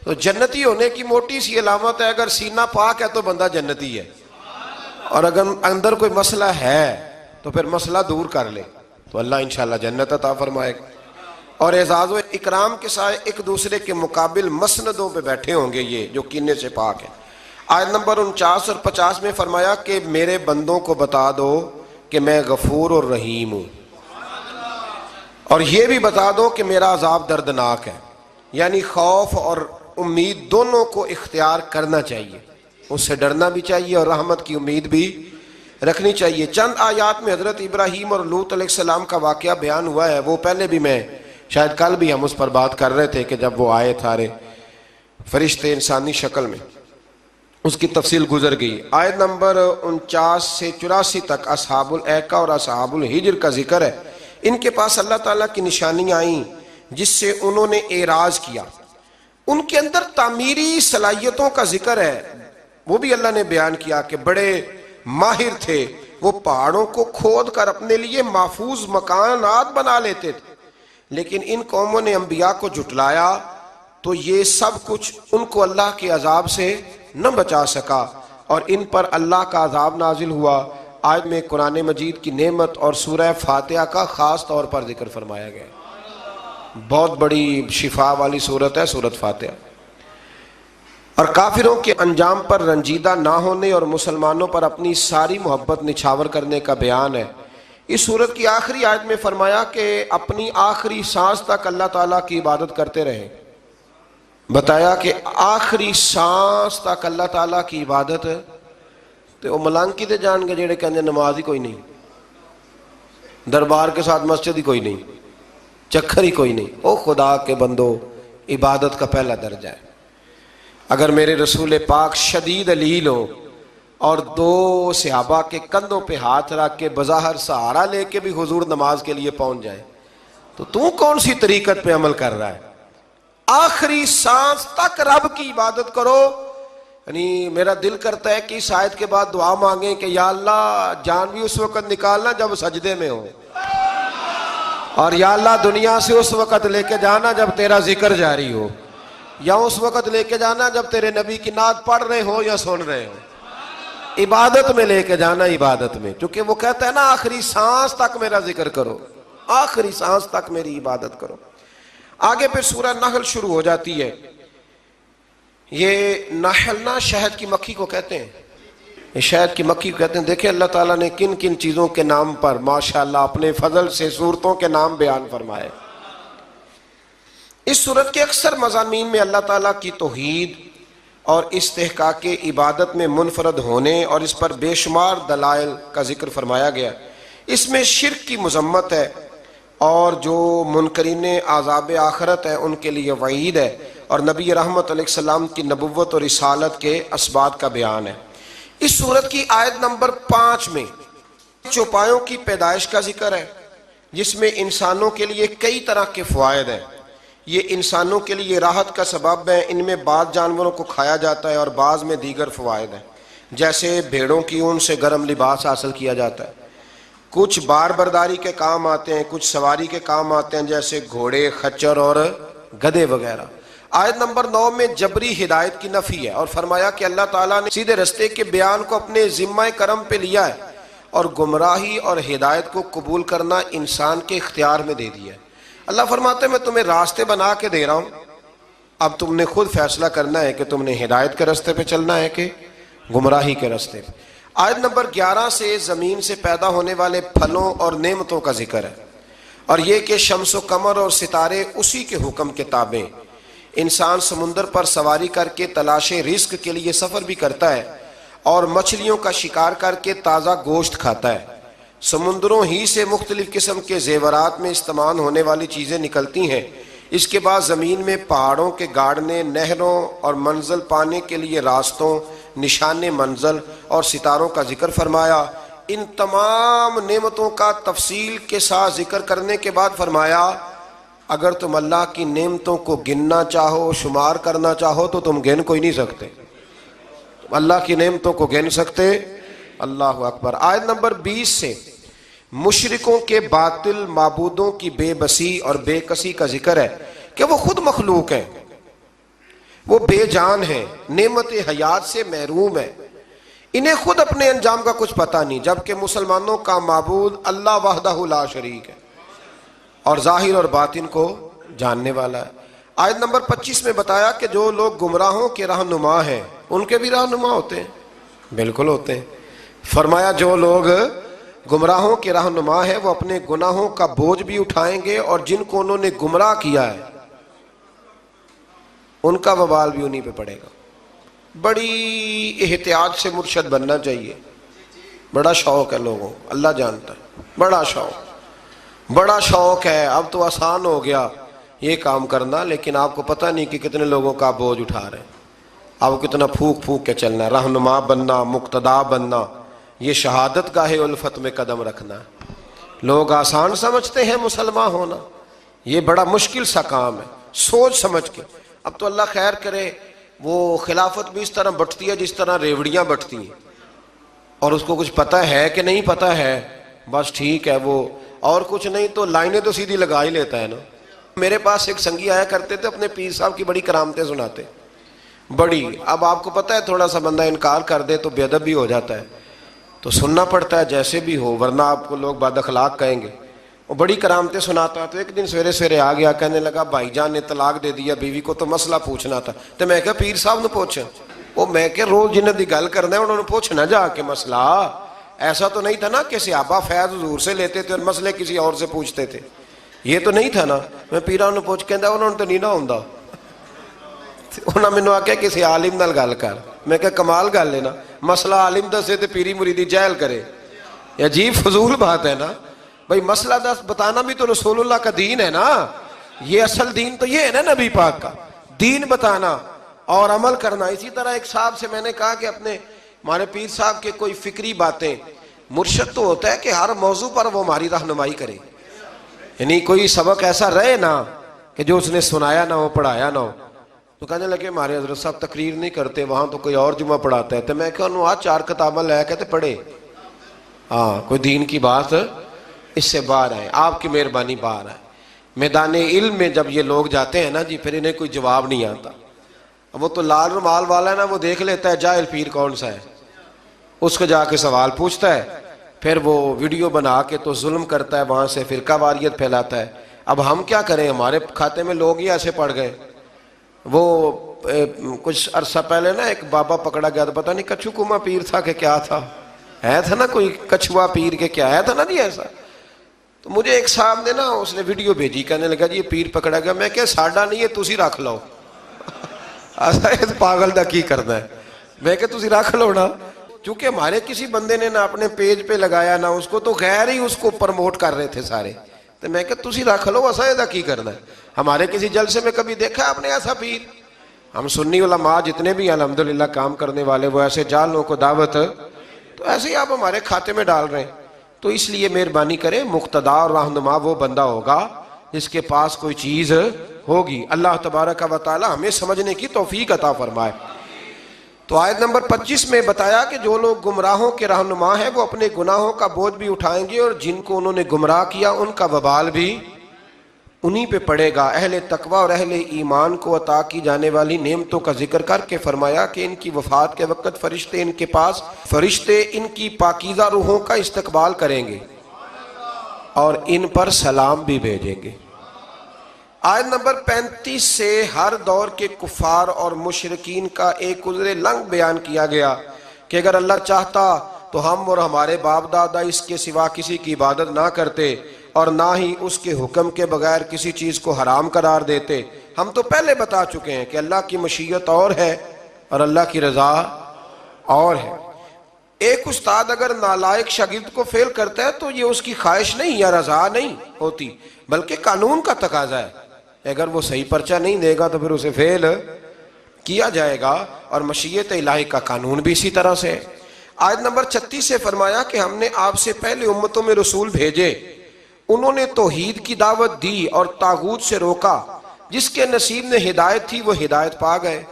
تو جنتی ہونے کی موٹی سی علامت ہے, اگر سینہ پاک ہے تو بندہ جنتی ہے, اور اگر اندر کوئی مسئلہ ہے تو پھر مسئلہ دور کر لے تو اللہ انشاءاللہ جنت عطا فرمائے گا. اور اعزاز و اکرام کے ساتھ ایک دوسرے کے مقابل مسندوں پہ بیٹھے ہوں گے یہ جو کینے سے پاک ہے. آیت نمبر 49 اور 50 میں فرمایا کہ میرے بندوں کو بتا دو کہ میں غفور اور رحیم ہوں، اور یہ بھی بتا دو کہ میرا عذاب دردناک ہے۔ یعنی خوف اور امید دونوں کو اختیار کرنا چاہیے، اس سے ڈرنا بھی چاہیے اور رحمت کی امید بھی رکھنی چاہیے۔ چند آیات میں حضرت ابراہیم اور لوط علیہ السلام کا واقعہ بیان ہوا ہے، وہ پہلے بھی میں شاید کل بھی ہم اس پر بات کر رہے تھے کہ جب وہ آئے تھارے فرشتے انسانی شکل میں، اس کی تفصیل گزر گئی۔ آیت نمبر 49 سے 84 تک اصحاب الایکہ اور اصحاب الحجر کا ذکر ہے۔ ان کے پاس اللہ تعالیٰ کی نشانیاں آئیں جس سے انہوں نے اعراض کیا، ان کے اندر تعمیری صلاحیتوں کا ذکر ہے، وہ بھی اللہ نے بیان کیا کہ بڑے ماہر تھے، وہ پہاڑوں کو کھود کر اپنے لیے محفوظ مکانات بنا لیتے تھے، لیکن ان قوموں نے انبیاء کو جھٹلایا تو یہ سب کچھ ان کو اللہ کے عذاب سے نہ بچا سکا اور ان پر اللہ کا عذاب نازل ہوا۔ آیت میں قرآن مجید کی نعمت اور سورہ فاتحہ کا خاص طور پر ذکر فرمایا گیا، بہت بڑی شفا والی سورت ہے سورت فاتحہ، اور کافروں کے انجام پر رنجیدہ نہ ہونے اور مسلمانوں پر اپنی ساری محبت نچھاور کرنے کا بیان ہے۔ اس سورت کی آخری آیت میں فرمایا کہ اپنی آخری سانس تک اللہ تعالیٰ کی عبادت کرتے رہیں، بتایا کہ آخری سانس تک اللہ تعالیٰ کی عبادت، تو وہ ملانکی دے جان گے جڑے کہنے نماز ہی کوئی نہیں، دربار کے ساتھ مسجد ہی کوئی نہیں، چکر ہی کوئی نہیں۔ او خدا کے بندو، عبادت کا پہلا درجہ ہے۔ اگر میرے رسول پاک شدید علیل ہو اور دو صحابہ کے کندھوں پہ ہاتھ رکھ کے بظاہر سہارا لے کے بھی حضور نماز کے لیے پہنچ جائے تو کون سی طریقت پہ عمل کر رہا ہے؟ آخری سانس تک رب کی عبادت کرو۔ یعنی میرا دل کرتا ہے کہ اس آیت کے بعد دعا مانگیں کہ یا اللہ جان بھی اس وقت نکالنا جب سجدے میں ہو، اور یا اللہ دنیا سے اس وقت لے کے جانا جب تیرا ذکر جاری ہو، یا اس وقت لے کے جانا جب تیرے نبی کی نعت پڑھ رہے ہو یا سن رہے ہو، عبادت میں لے کے جانا، عبادت میں، کیونکہ وہ کہتا ہے نا آخری سانس تک میرا ذکر کرو، آخری سانس تک میری عبادت کرو۔ آگے پھر سورہ نحل شروع ہو جاتی ہے۔ یہ نحل نا شہد کی مکھی کو کہتے ہیں، یہ شہد کی مکھی کو کہتے ہیں۔ دیکھیں اللہ تعالیٰ نے کن کن چیزوں کے نام پر ماشاءاللہ اپنے فضل سے سورتوں کے نام بیان فرمائے۔ اس سورت کے اکثر مضامین میں اللہ تعالیٰ کی توحید اور استحقاق عبادت میں منفرد ہونے اور اس پر بے شمار دلائل کا ذکر فرمایا گیا۔ اس میں شرک کی مذمت ہے اور جو منکرین عذاب آخرت ہے ان کے لیے وعید ہے، اور نبی رحمت علیہ السلام کی نبوت اور رسالت کے اسبات کا بیان ہے۔ اس سورت کی آیت نمبر 5 میں چوپایوں کی پیدائش کا ذکر ہے، جس میں انسانوں کے لیے کئی طرح کے فوائد ہیں۔ یہ انسانوں کے لیے راحت کا سبب ہے، ان میں بعض جانوروں کو کھایا جاتا ہے اور بعض میں دیگر فوائد ہیں، جیسے بھیڑوں کی اون سے گرم لباس حاصل کیا جاتا ہے، کچھ بار برداری کے کام آتے ہیں، کچھ سواری کے کام آتے ہیں جیسے گھوڑے، خچر اور گدھے وغیرہ۔ آیت نمبر 9 میں جبری ہدایت کی نفی ہے اور فرمایا کہ اللہ تعالیٰ نے سیدھے رستے کے بیان کو اپنے ذمہ کرم پہ لیا ہے اور گمراہی اور ہدایت کو قبول کرنا انسان کے اختیار میں دے دیا ہے۔ اللہ فرماتے ہیں میں تمہیں راستے بنا کے دے رہا ہوں، اب تم نے خود فیصلہ کرنا ہے کہ تم نے ہدایت کے راستے پہ چلنا ہے کہ گمراہی کے راستے پہ۔ آیت نمبر 11 سے زمین سے پیدا ہونے والے پھلوں اور نعمتوں کا ذکر ہے، اور یہ کہ شمس و قمر اور ستارے اسی کے حکم کے تابع۔ انسان سمندر پر سواری کر کے تلاش رزق کے لیے سفر بھی کرتا ہے اور مچھلیوں کا شکار کر کے تازہ گوشت کھاتا ہے۔ سمندروں ہی سے مختلف قسم کے زیورات میں استعمال ہونے والی چیزیں نکلتی ہیں۔ اس کے بعد زمین میں پہاڑوں کے گاڑنے، نہروں اور منزل پانے کے لیے راستوں، نشان منزل اور ستاروں کا ذکر فرمایا۔ ان تمام نعمتوں کا تفصیل کے ساتھ ذکر کرنے کے بعد فرمایا اگر تم اللہ کی نعمتوں کو گننا چاہو، شمار کرنا چاہو تو تم گن کوئی نہیں سکتے، تم اللہ کی نعمتوں کو گن سکتے؟ اللہ اکبر۔ آیت نمبر 20 سے مشرکوں کے باطل معبودوں کی بے بسی اور بے کسی کا ذکر ہے کہ وہ خود مخلوق ہیں، وہ بے جان ہیں، نعمت حیات سے محروم ہیں، انہیں خود اپنے انجام کا کچھ پتہ نہیں، جبکہ مسلمانوں کا معبود اللہ وحدہ لا شریک ہے اور ظاہر اور باطن کو جاننے والا ہے۔ آیت نمبر 25 میں بتایا کہ جو لوگ گمراہوں کے رہنما ہیں ان کے بھی رہنما ہوتے ہیں، بالکل ہوتے ہیں۔ فرمایا جو لوگ گمراہوں کے رہنما ہیں وہ اپنے گناہوں کا بوجھ بھی اٹھائیں گے، اور جن کو انہوں نے گمراہ کیا ہے ان کا وبال بھی انہی پہ پڑے گا۔ بڑی احتیاط سے مرشد بننا چاہیے، بڑا شوق ہے لوگوں، اللہ جانتا ہے، بڑا شوق ہے۔ اب تو آسان ہو گیا یہ کام کرنا، لیکن آپ کو پتہ نہیں کہ کتنے لوگوں کا بوجھ اٹھا رہے ہیں۔ آپ کو کتنا پھونک کے چلنا ہے، رہنما بننا، مقتدا بننا، یہ شہادت گاہ الفت میں قدم رکھنا ہے۔ لوگ آسان سمجھتے ہیں مسلمان ہونا، یہ بڑا مشکل سا کام ہے، سوچ سمجھ کے۔ اب تو اللہ خیر کرے، وہ خلافت بھی اس طرح بٹتی ہے جس طرح ریوڑیاں بٹتی ہیں، اور اس کو کچھ پتہ ہے کہ نہیں پتہ ہے، بس ٹھیک ہے وہ، اور کچھ نہیں تو لائنیں تو سیدھی لگا ہی لیتا ہے نا۔ میرے پاس ایک سنگی آیا کرتے تھے، اپنے پیر صاحب کی بڑی کرامتیں سناتے، بڑی۔ اب آپ کو پتہ ہے تھوڑا سا بندہ انکار کر دے تو بے ادب بھی ہو جاتا ہے، تو سننا پڑتا ہے جیسے بھی ہو، ورنہ آپ کو لوگ بد اخلاق کہیں گے۔ وہ بڑی کرامتیں سناتا، تو ایک دن سویرے سویرے آ گیا، کہنے لگا بھائی جان نے طلاق دے دیا بیوی کو، تو مسئلہ پوچھنا تھا۔ تو میں کہا پیر صاحب نے پوچھا، وہ میں کہ روز جنہیں دی گل کرنا ہے انہوں نے پوچھنا جا کے مسئلہ۔ ایسا تو نہیں تھا نا کہ صحابہ فیض حضور سے لیتے تھے اور مسئلے کسی اور سے پوچھتے تھے، یہ تو نہیں تھا نا۔ میں پیران نے پوچھ کے انہوں نے تو نہیں نہ ہوندا، انہوں نے مینوں آکھیا کسی عالم نال گل کر۔ میں کہ کمال گل ہے نا، مسئلہ عالم دسے تے پیری مریدی جہل کرے، یہ عجیب فضول بات ہے نا۔ بھئی مسئلہ دس بتانا بھی تو رسول اللہ کا دین ہے نا، یہ اصل دین تو یہ ہے نا نبی پاک کا دین، بتانا اور عمل کرنا۔ اسی طرح ایک صاحب سے میں نے کہا کہ اپنے ہمارے پیر صاحب کے کوئی فکری باتیں، مرشد تو ہوتا ہے کہ ہر موضوع پر وہ ہماری رہنمائی کرے، یعنی کوئی سبق ایسا رہے نا کہ جو اس نے سنایا نہ ہو، پڑھایا نہ ہو۔ تو کہنے لگے ہمارے حضرت صاحب تقریر نہیں کرتے، وہاں تو کوئی اور جمعہ پڑھاتا ہے۔ تو میں کہا انہوں آج 4 کتابیں لے کہتے پڑھے، ہاں کوئی دین کی بات اس سے باہر ہے، آپ کی مہربانی باہر ہے۔ میدان علم میں جب یہ لوگ جاتے ہیں نا جی، پھر انہیں کوئی جواب نہیں آتا۔ وہ تو لال رومال والا ہے نا، وہ دیکھ لیتا ہے جاہل پیر کون سا ہے، اس کو جا کے سوال پوچھتا ہے، پھر وہ ویڈیو بنا کے تو ظلم کرتا ہے، وہاں سے فرقہ واریت پھیلاتا ہے۔ اب ہم کیا کریں، ہمارے کھاتے میں لوگ ہی ایسے پڑ گئے۔ وہ کچھ عرصہ پہلے نا ایک بابا پکڑا گیا، تو پتہ نہیں کچھو کما پیر تھا کہ کیا تھا، ہے تھا نا کوئی کچھوا پیر کے کیا ہے تھا نا جی ایسا۔ تو مجھے ایک صاحب نے نا اس نے ویڈیو بھیجی، کہنے لگا جی یہ پیر پکڑا گیا۔ میں کہ ساڈا نہیں ہے، تسی رکھ لو۔ پاگل دا کی کرنا ہے، میں کہ تسی رکھ لو نا، چونکہ ہمارے کسی بندے نے نہ اپنے پیج پہ لگایا نہ اس کو، تو غیر ہی اس کو پرموٹ کر رہے تھے سارے۔ تو میں کہ تسی رکھ لو، ایسا ایسا کی کرنا ہے۔ ہمارے کسی جلسے میں کبھی دیکھا ہے آپ نے ایسا پیر؟ ہم سنی علماء جتنے بھی الحمدللہ کام کرنے والے، وہ ایسے جالوں کو دعوت، تو ایسے ہی آپ ہمارے کھاتے میں ڈال رہے ہیں۔ تو اس لیے مہربانی کریں، مقتدا اور رہنما وہ بندہ ہوگا جس کے پاس کوئی چیز ہوگی۔ اللہ تبارک و تعالی ہمیں سمجھنے کی توفیق عطا فرمائے۔ تو آیت نمبر 25 میں بتایا کہ جو لوگ گمراہوں کے رہنما ہیں وہ اپنے گناہوں کا بوجھ بھی اٹھائیں گے، اور جن کو انہوں نے گمراہ کیا ان کا وبال بھی انہی پہ پڑے گا۔ اہل تقوی اور اہل ایمان کو عطا کی جانے والی نعمتوں کا ذکر کر کے فرمایا کہ ان کی وفات کے وقت فرشتے ان کے پاس، فرشتے ان کی پاکیزہ روحوں کا استقبال کریں گے اور ان پر سلام بھی بھیجیں گے۔ آیت نمبر 35 سے ہر دور کے کفار اور مشرکین کا ایک عذر لنگ بیان کیا گیا کہ اگر اللہ چاہتا تو ہم اور ہمارے باپ دادا اس کے سوا کسی کی عبادت نہ کرتے، اور نہ ہی اس کے حکم کے بغیر کسی چیز کو حرام قرار دیتے۔ ہم تو پہلے بتا چکے ہیں کہ اللہ کی مشیت اور ہے اور اللہ کی رضا اور ہے۔ ایک استاد اگر نالائق شاگرد کو فیل کرتا ہے تو یہ اس کی خواہش نہیں یا رضا نہیں ہوتی، بلکہ قانون کا تقاضا ہے۔ اگر وہ صحیح پرچہ نہیں دے گا تو پھر اسے فیل کیا جائے گا، اور مشیت الہی کا قانون بھی اسی طرح سے ہے۔ آیت نمبر 36 سے فرمایا کہ ہم نے آپ سے پہلے امتوں میں رسول بھیجے، انہوں نے توحید کی دعوت دی اور طاغوت سے روکا۔ جس کے نصیب میں ہدایت تھی وہ ہدایت پا گئے،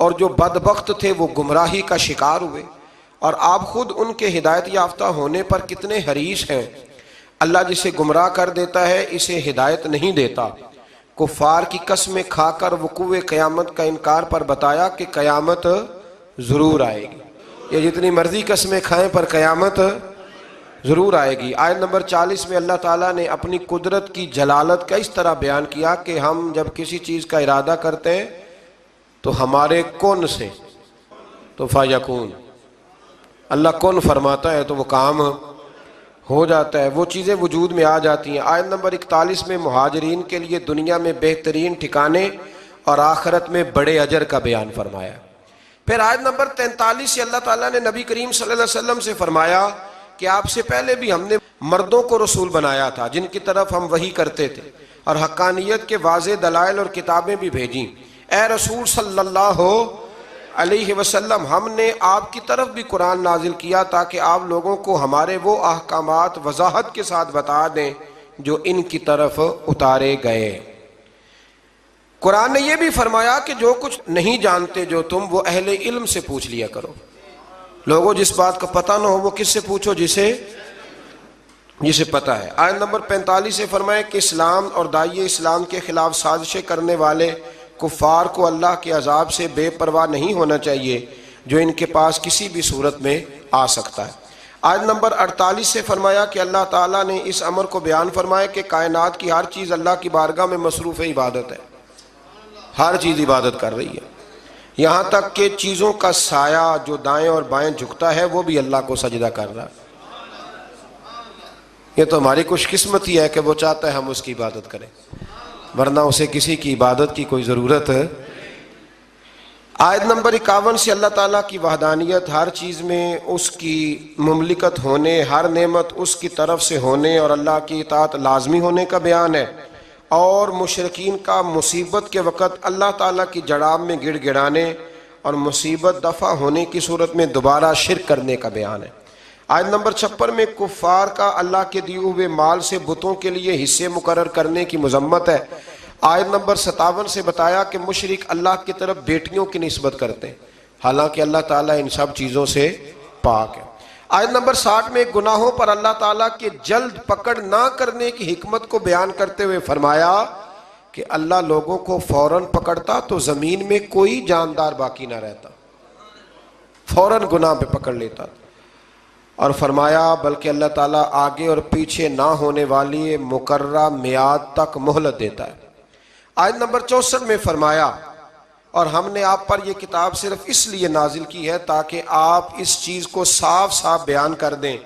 اور جو بدبخت تھے وہ گمراہی کا شکار ہوئے۔ اور آپ خود ان کے ہدایت یافتہ ہونے پر کتنے حریص ہیں۔ اللہ جسے گمراہ کر دیتا ہے اسے ہدایت نہیں دیتا۔ کفار کی قسمیں کھا کر وقوع قیامت کا انکار پر بتایا کہ قیامت ضرور آئے گی۔ یہ جتنی مرضی قسمیں کھائیں پر قیامت ضرور آئے گی۔ آیت نمبر 40 میں اللہ تعالیٰ نے اپنی قدرت کی جلالت کا اس طرح بیان کیا کہ ہم جب کسی چیز کا ارادہ کرتے ہیں تو ہمارے کن سے تو فیکون، اللہ کن فرماتا ہے تو وہ کام ہو جاتا ہے، وہ چیزیں وجود میں آ جاتی ہیں۔ آیت نمبر 41 میں مہاجرین کے لیے دنیا میں بہترین ٹھکانے اور آخرت میں بڑے اجر کا بیان فرمایا۔ پھر آیت نمبر 43 سے اللہ تعالیٰ نے نبی کریم صلی اللہ علیہ وسلم سے فرمایا کہ آپ سے پہلے بھی ہم نے مردوں کو رسول بنایا تھا جن کی طرف ہم وحی کرتے تھے اور حقانیت کے واضح دلائل اور کتابیں بھی بھیجیں۔ اے رسول صلی اللہ علیہ وسلم، ہم نے آپ کی طرف بھی قرآن نازل کیا تاکہ آپ لوگوں کو ہمارے وہ احکامات وضاحت کے ساتھ بتا دیں جو ان کی طرف اتارے گئے۔ قرآن نے یہ بھی فرمایا کہ جو کچھ نہیں جانتے جو تم، وہ اہل علم سے پوچھ لیا کرو۔ لوگوں جس بات کا پتہ نہ ہو وہ کس سے پوچھو؟ جسے پتہ ہے۔ آیت نمبر 45 سے فرمائے کہ اسلام اور داعی اسلام کے خلاف سازشیں کرنے والے کفار کو اللہ کے عذاب سے بے پرواہ نہیں ہونا چاہیے جو ان کے پاس کسی بھی صورت میں آ سکتا ہے۔ آیت نمبر 48 سے فرمایا کہ اللہ تعالیٰ نے اس امر کو بیان فرمایا کہ کائنات کی ہر چیز اللہ کی بارگاہ میں مصروف عبادت ہے، ہر چیز عبادت کر رہی ہے، یہاں تک کہ چیزوں کا سایہ جو دائیں اور بائیں جھکتا ہے وہ بھی اللہ کو سجدہ کر رہا ہے۔ یہ تو ہماری خوش قسمتی ہے کہ وہ چاہتا ہے ہم اس کی عبادت کریں، ورنہ اسے کسی کی عبادت کی کوئی ضرورت ہے۔ آیت نمبر 51 سے اللہ تعالیٰ کی وحدانیت، ہر چیز میں اس کی مملکت ہونے، ہر نعمت اس کی طرف سے ہونے اور اللہ کی اطاعت لازمی ہونے کا بیان ہے، اور مشرکین کا مصیبت کے وقت اللہ تعالیٰ کی جڑاب میں گڑ گڑانے اور مصیبت دفع ہونے کی صورت میں دوبارہ شرک کرنے کا بیان ہے۔ آیت نمبر 56 میں کفار کا اللہ کے دیے ہوئے مال سے بتوں کے لیے حصے مقرر کرنے کی مذمت ہے۔ آیت نمبر 57 سے بتایا کہ مشرک اللہ کی طرف بیٹیوں کی نسبت کرتے ہیں، حالانکہ اللہ تعالیٰ ان سب چیزوں سے پاک ہے۔ آیت نمبر 60 میں گناہوں پر اللہ تعالیٰ کے جلد پکڑ نہ کرنے کی حکمت کو بیان کرتے ہوئے فرمایا کہ اللہ لوگوں کو فوراً پکڑتا تو زمین میں کوئی جاندار باقی نہ رہتا، فوراً گناہ پہ پکڑ لیتا، اور فرمایا بلکہ اللہ تعالیٰ آگے اور پیچھے نہ ہونے والی مقررہ میعاد تک مہلت دیتا ہے۔ آیت نمبر 64 میں فرمایا اور ہم نے آپ پر یہ کتاب صرف اس لیے نازل کی ہے تاکہ آپ اس چیز کو صاف صاف بیان کر دیں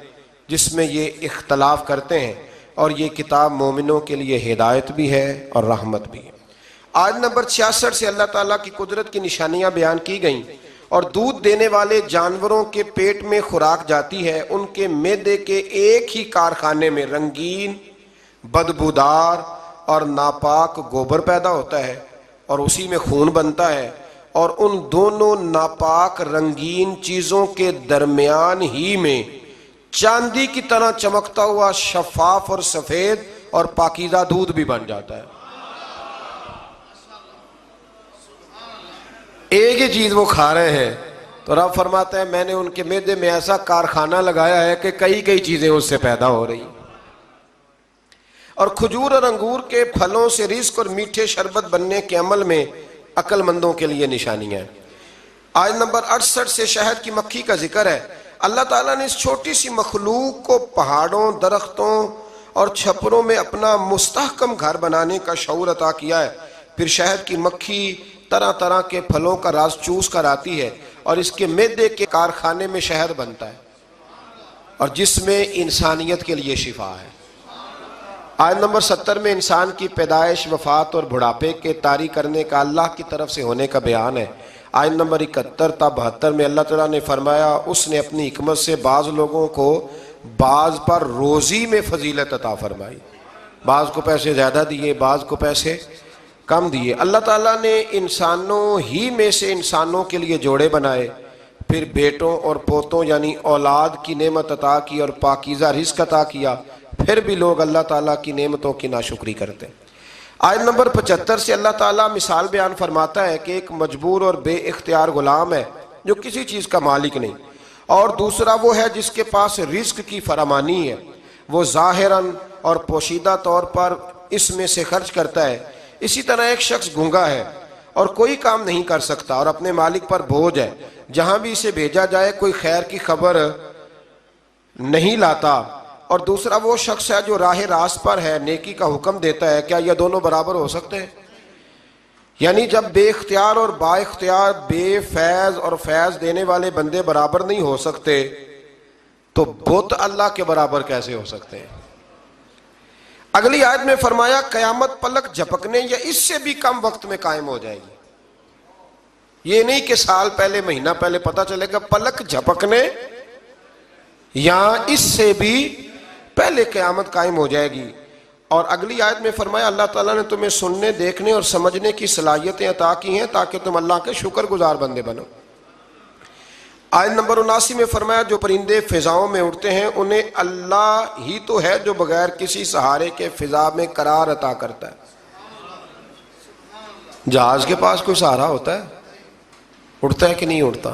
جس میں یہ اختلاف کرتے ہیں، اور یہ کتاب مومنوں کے لیے ہدایت بھی ہے اور رحمت بھی ہے۔ آیت نمبر 66 سے اللہ تعالیٰ کی قدرت کی نشانیاں بیان کی گئیں، اور دودھ دینے والے جانوروں کے پیٹ میں خوراک جاتی ہے، ان کے معدے کے ایک ہی کارخانے میں رنگین، بدبودار اور ناپاک گوبر پیدا ہوتا ہے اور اسی میں خون بنتا ہے، اور ان دونوں ناپاک رنگین چیزوں کے درمیان ہی میں چاندی کی طرح چمکتا ہوا شفاف اور سفید اور پاکیزہ دودھ بھی بن جاتا ہے۔ ایک ہی چیز وہ کھا رہے ہیں تو رب فرماتا ہے میں نے ان کے معدے میں ایسا کارخانہ لگایا ہے کہ کئی چیزیں اس سے پیدا ہو رہی ہیں۔ اور کھجور اور انگور کے پھلوں سے رزق اور میٹھے شربت بننے کے عمل میں عقل مندوں کے لیے نشانیاں ہیں۔ آیت نمبر 68 سے شہد کی مکھی کا ذکر ہے۔ اللہ تعالیٰ نے اس چھوٹی سی مخلوق کو پہاڑوں، درختوں اور چھپروں میں اپنا مستحکم گھر بنانے کا شعور عطا کیا ہے۔ پھر شہد کی مکھی طرح طرح کے پھلوں کا رس چوس کر آتی ہے اور اس کے معدے کے کارخانے میں شہد بنتا ہے، اور جس میں انسانیت کے لیے شفا ہے۔ آیت نمبر 70 میں انسان کی پیدائش، وفات اور بڑھاپے کے طاری کرنے کا اللہ کی طرف سے ہونے کا بیان ہے۔ آیت نمبر 71 تا 72 میں اللہ تعالیٰ نے فرمایا اس نے اپنی حکمت سے بعض لوگوں کو بعض پر روزی میں فضیلت عطا فرمائی، بعض کو پیسے زیادہ دیے، بعض کو پیسے کم دیے۔ اللہ تعالیٰ نے انسانوں ہی میں سے انسانوں کے لیے جوڑے بنائے، پھر بیٹوں اور پوتوں یعنی اولاد کی نعمت عطا کی اور پاکیزہ رزق عطا کیا، پھر بھی لوگ اللہ تعالیٰ کی نعمتوں کی ناشکری کرتے ہیں۔ آیت نمبر 75 سے اللہ تعالیٰ مثال بیان فرماتا ہے کہ ایک مجبور اور بے اختیار غلام ہے جو کسی چیز کا مالک نہیں، اور دوسرا وہ ہے جس کے پاس رزق کی فراوانی ہے، وہ ظاہراً اور پوشیدہ طور پر اس میں سے خرچ کرتا ہے۔ اسی طرح ایک شخص گونگا ہے اور کوئی کام نہیں کر سکتا اور اپنے مالک پر بوجھ ہے، جہاں بھی اسے بھیجا جائے کوئی خیر کی خبر نہیں لاتا اور دوسرا وہ شخص ہے جو راہ راست پر ہے، نیکی کا حکم دیتا ہے، کیا یہ دونوں برابر ہو سکتے ہیں؟ یعنی جب بے اختیار اور با اختیار، بے فیض اور فیض دینے والے بندے برابر نہیں ہو سکتے تو بت اللہ کے برابر کیسے ہو سکتے ہیں؟ اگلی آیت میں فرمایا قیامت پلک جھپکنے یا اس سے بھی کم وقت میں قائم ہو جائے گی۔ یہ نہیں کہ سال پہلے، مہینہ پہلے پتہ چلے گا، پلک جھپکنے یا اس سے بھی پہلے قیامت قائم ہو جائے گی۔ اور اگلی آیت میں فرمایا اللہ تعالیٰ نے تمہیں سننے، دیکھنے اور سمجھنے کی صلاحیتیں عطا کی ہیں تاکہ تم اللہ کے شکر گزار بندے بنو۔ آیت نمبر 79 میں فرمایا جو پرندے فضاؤں میں اڑتے ہیں انہیں اللہ ہی تو ہے جو بغیر کسی سہارے کے فضا میں قرار عطا کرتا ہے۔ جہاز کے پاس کوئی سہارا ہوتا ہے؟ اڑتا ہے کہ نہیں اڑتا؟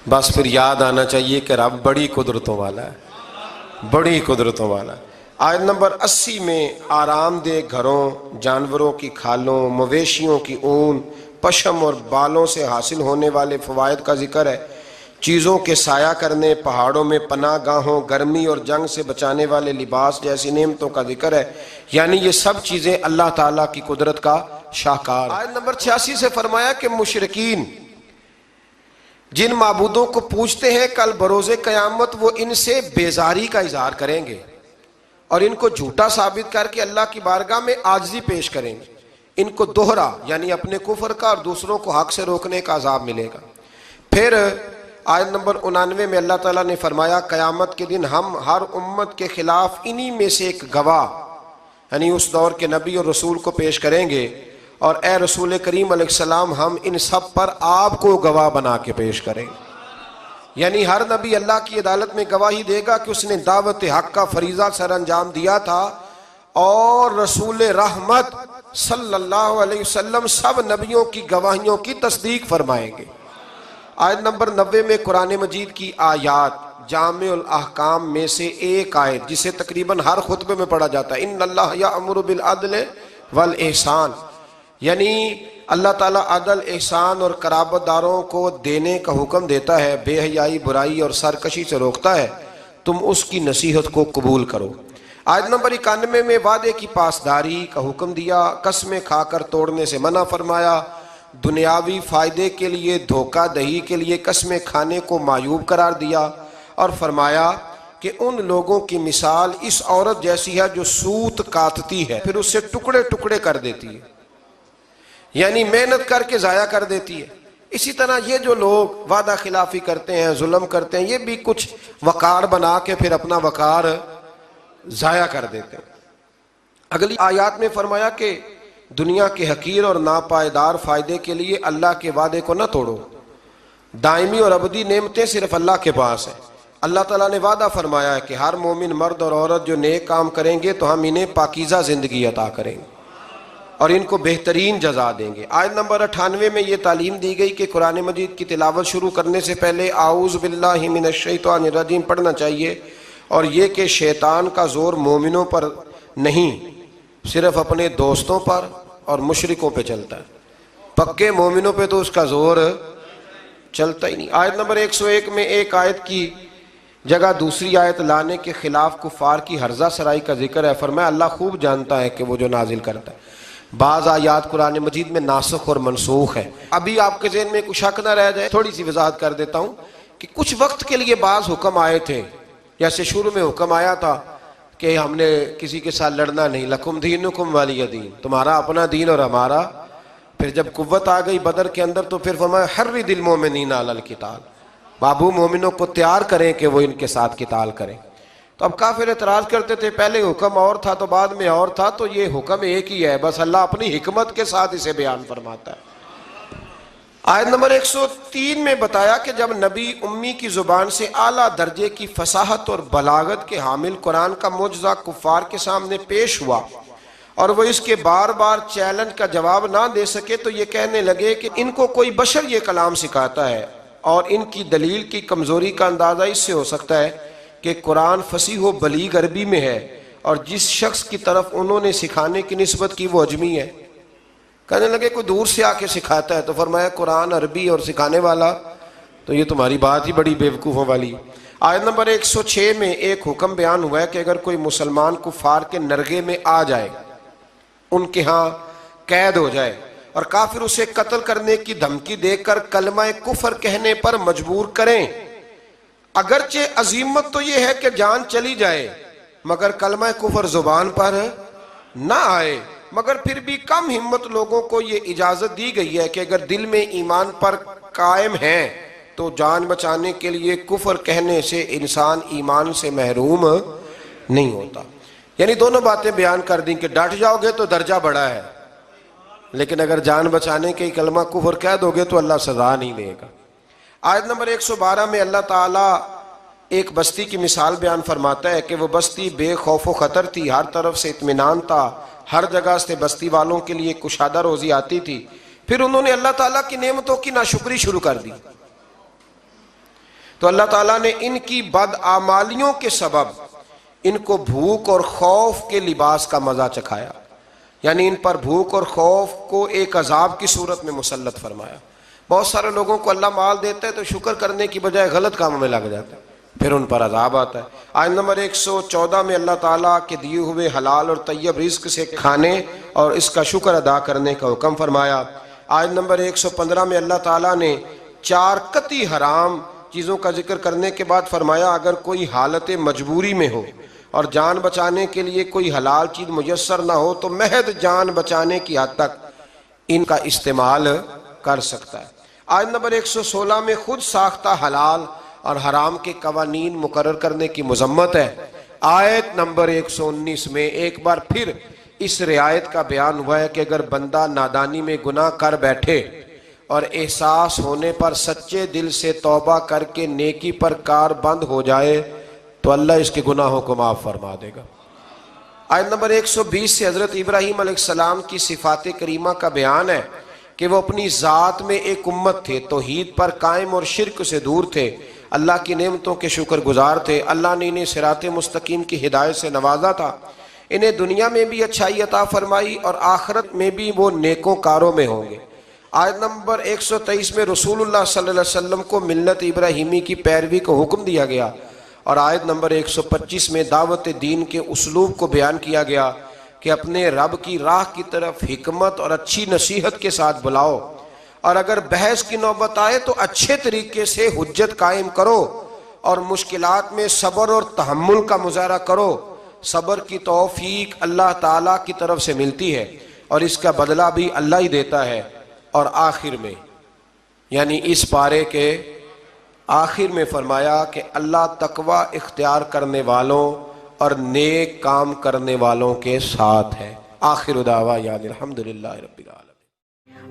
بس پھر یاد آنا چاہیے کہ رب بڑی قدرتوں والا ہے، بڑی قدرتوں والا ہے۔ آیت نمبر 80 میں آرام دہ گھروں، جانوروں کی کھالوں، مویشیوں کی اون، پشم اور بالوں سے حاصل ہونے والے فوائد کا ذکر ہے۔ چیزوں کے سایہ کرنے، پہاڑوں میں پناہ گاہوں، گرمی اور جنگ سے بچانے والے لباس جیسی نعمتوں کا ذکر ہے، یعنی یہ سب چیزیں اللہ تعالیٰ کی قدرت کا شاہکار۔ آیت نمبر 86 سے فرمایا کہ مشرکین جن معبودوں کو پوجتے ہیں کل بروز قیامت وہ ان سے بیزاری کا اظہار کریں گے اور ان کو جھوٹا ثابت کر کے اللہ کی بارگاہ میں عاجزی پیش کریں گے۔ ان کو دوہرا یعنی اپنے کفر کا اور دوسروں کو حق سے روکنے کا عذاب ملے گا۔ پھر آیت نمبر 99 میں اللہ تعالیٰ نے فرمایا قیامت کے دن ہم ہر امت کے خلاف انہی میں سے ایک گواہ یعنی اس دور کے نبی اور رسول کو پیش کریں گے، اور اے رسول کریم علیہ السلام ہم ان سب پر آپ کو گواہ بنا کے پیش کریں گے۔ یعنی ہر نبی اللہ کی عدالت میں گواہی دے گا کہ اس نے دعوت حق کا فریضہ سر انجام دیا تھا، اور رسول رحمت صلی اللہ علیہ وسلم سب نبیوں کی گواہیوں کی تصدیق فرمائیں گے۔ آیت نمبر 90 میں قرآن مجید کی آیات جامع الاحکام میں سے ایک آیت جسے تقریباً ہر خطبے میں پڑھا جاتا ہے، ان اللہ یأمر بالعدل والاحسان، یعنی اللہ تعالیٰ عدل، احسان اور قرابت داروں کو دینے کا حکم دیتا ہے، بے حیائی، برائی اور سرکشی سے روکتا ہے، تم اس کی نصیحت کو قبول کرو۔ آیت نمبر 91 میں وعدے کی پاسداری کا حکم دیا، قسمیں کھا کر توڑنے سے منع فرمایا، دنیاوی فائدے کے لیے، دھوکہ دہی کے لیے قسمیں کھانے کو معیوب قرار دیا، اور فرمایا کہ ان لوگوں کی مثال اس عورت جیسی ہے جو سوت کاٹتی ہے پھر اسے ٹکڑے ٹکڑے کر دیتی ہے، یعنی محنت کر کے ضائع کر دیتی ہے۔ اسی طرح یہ جو لوگ وعدہ خلافی کرتے ہیں، ظلم کرتے ہیں، یہ بھی کچھ وقار بنا کے پھر اپنا وقار ضائع کر دیتے ہیں۔ اگلی آیات میں فرمایا کہ دنیا کے حقیر اور ناپائیدار فائدے کے لیے اللہ کے وعدے کو نہ توڑو، دائمی اور ابدی نعمتیں صرف اللہ کے پاس ہیں۔ اللہ تعالیٰ نے وعدہ فرمایا ہے کہ ہر مومن مرد اور عورت جو نیک کام کریں گے تو ہم انہیں پاکیزہ زندگی عطا کریں گے اور ان کو بہترین جزا دیں گے۔ آیت نمبر 98 میں یہ تعلیم دی گئی کہ قرآن مجید کی تلاوت شروع کرنے سے پہلے اعوذ باللہ من الشیطان الرجیم پڑھنا چاہیے، اور یہ کہ شیطان کا زور مومنوں پر نہیں، صرف اپنے دوستوں پر اور مشرکوں پہ چلتا ہے، پکے مومنوں پہ تو اس کا زور چلتا ہی نہیں۔ آیت نمبر 101 میں ایک آیت کی جگہ دوسری آیت لانے کے خلاف کفار کی ہرزہ سرائی کا ذکر ہے، فرمایا اللہ خوب جانتا ہے کہ وہ جو نازل کرتا ہے۔ بعض آیات قرآن مجید میں ناسخ اور منسوخ ہے۔ ابھی آپ کے ذہن میں کچھ شک نہ رہ جائے، تھوڑی سی وضاحت کر دیتا ہوں کہ کچھ وقت کے لیے بعض حکم آئے تھے، جیسے شروع میں حکم آیا تھا کہ ہم نے کسی کے ساتھ لڑنا نہیں، لکم دینکم ولی دین، تمہارا اپنا دین اور ہمارا۔ پھر جب قوت آ گئی بدر کے اندر تو پھر فرمایا حرد المومنین علی القتال، بابو مومنوں کو تیار کریں کہ وہ ان کے ساتھ قتال کریں۔ تو اب کافر اعتراض کرتے تھے پہلے حکم اور تھا تو بعد میں اور تھا، تو یہ حکم ایک ہی ہے، بس اللہ اپنی حکمت کے ساتھ اسے بیان فرماتا ہے۔ آیت نمبر 103 میں بتایا کہ جب نبی امی کی زبان سے اعلیٰ درجے کی فصاحت اور بلاغت کے حامل قرآن کا معجزہ کفار کے سامنے پیش ہوا اور وہ اس کے بار بار چیلنج کا جواب نہ دے سکے تو یہ کہنے لگے کہ ان کو کوئی بشر یہ کلام سکھاتا ہے، اور ان کی دلیل کی کمزوری کا اندازہ اس سے ہو سکتا ہے کہ قرآن فصیح و بلیغ عربی میں ہے اور جس شخص کی طرف انہوں نے سکھانے کی نسبت کی وہ اجمی ہے۔ کہنے لگے کوئی دور سے آ کے سکھاتا ہے، تو فرمایا قرآن عربی اور سکھانے والا، تو یہ تمہاری بات ہی بڑی بیوقوفوں والی۔ آیت نمبر 106 میں ایک حکم بیان ہوا ہے کہ اگر کوئی مسلمان کفار کے نرغے میں آ جائے، ان کے ہاں قید ہو جائے اور کافر اسے قتل کرنے کی دھمکی دے کر کلمہ کفر کہنے پر مجبور کریں، اگرچہ عزیمت تو یہ ہے کہ جان چلی جائے مگر کلمہ کفر زبان پر نہ آئے، مگر پھر بھی کم ہمت لوگوں کو یہ اجازت دی گئی ہے کہ اگر دل میں ایمان پر قائم ہیں تو جان بچانے کے لیے کفر کہنے سے انسان ایمان سے محروم نہیں ہوتا۔ یعنی دونوں باتیں بیان کر دیں کہ ڈٹ جاؤ گے تو درجہ بڑا ہے، لیکن اگر جان بچانے کے کلمہ کفر کہہ دو گے تو اللہ سزا نہیں دے گا۔ آیت نمبر 112 میں اللہ تعالیٰ ایک بستی کی مثال بیان فرماتا ہے کہ وہ بستی بے خوف و خطر تھی، ہر طرف سے اطمینان تھا، ہر جگہ سے بستی والوں کے لیے کشادہ روزی آتی تھی، پھر انہوں نے اللہ تعالیٰ کی نعمتوں کی ناشکری شروع کر دی تو اللہ تعالیٰ نے ان کی بدعمالیوں کے سبب ان کو بھوک اور خوف کے لباس کا مزہ چکھایا، یعنی ان پر بھوک اور خوف کو ایک عذاب کی صورت میں مسلط فرمایا۔ بہت سارے لوگوں کو اللہ مال دیتا ہے تو شکر کرنے کی بجائے غلط کاموں میں لگ جاتا ہے، پھر ان پر عذاب آتا ہے۔ آیت نمبر 114 میں اللہ تعالیٰ کے دیے ہوئے حلال اور طیب رزق سے کھانے اور اس کا شکر ادا کرنے کا حکم فرمایا۔ آیت نمبر 115 میں اللہ تعالیٰ نے 4 قطعی حرام چیزوں کا ذکر کرنے کے بعد فرمایا اگر کوئی حالت مجبوری میں ہو اور جان بچانے کے لیے کوئی حلال چیز میسر نہ ہو تو محض جان بچانے کی حد تک ان کا استعمال کر سکتا ہے۔ آیت نمبر 116 میں خود ساختہ حلال اور حرام کے قوانین مقرر کرنے کی مذمت ہے۔ آیت نمبر 119 میں ایک بار پھر اس رعایت کا بیان ہوا ہے کہ اگر بندہ نادانی میں گناہ کر بیٹھے اور احساس ہونے پر سچے دل سے توبہ کر کے نیکی پر کار بند ہو جائے تو اللہ اس کے گناہوں کو معاف فرما دے گا۔ آیت نمبر 120 سے حضرت ابراہیم علیہ السلام کی صفات کریمہ کا بیان ہے کہ وہ اپنی ذات میں ایک امت تھے، توحید پر قائم اور شرک سے دور تھے، اللہ کی نعمتوں کے شکر گزار تھے، اللہ نے انہیں صراط مستقیم کی ہدایت سے نوازا تھا، انہیں دنیا میں بھی اچھائی عطا فرمائی اور آخرت میں بھی وہ نیکوں کاروں میں ہوں گے۔ آیت نمبر 123 میں رسول اللہ صلی اللہ علیہ وسلم کو ملت ابراہیمی کی پیروی کو حکم دیا گیا اور آیت نمبر 125 میں دعوت دین کے اسلوب کو بیان کیا گیا کہ اپنے رب کی راہ کی طرف حکمت اور اچھی نصیحت کے ساتھ بلاؤ، اور اگر بحث کی نوبت آئے تو اچھے طریقے سے حجت قائم کرو اور مشکلات میں صبر اور تحمل کا مظاہرہ کرو۔ صبر کی توفیق اللہ تعالیٰ کی طرف سے ملتی ہے اور اس کا بدلہ بھی اللہ ہی دیتا ہے۔ اور آخر میں یعنی اس پارے کے آخر میں فرمایا کہ اللہ تقوی اختیار کرنے والوں اور نیک کام کرنے والوں کے ساتھ ہے۔ آخر دعوانا الحمدللہ رب العالمین۔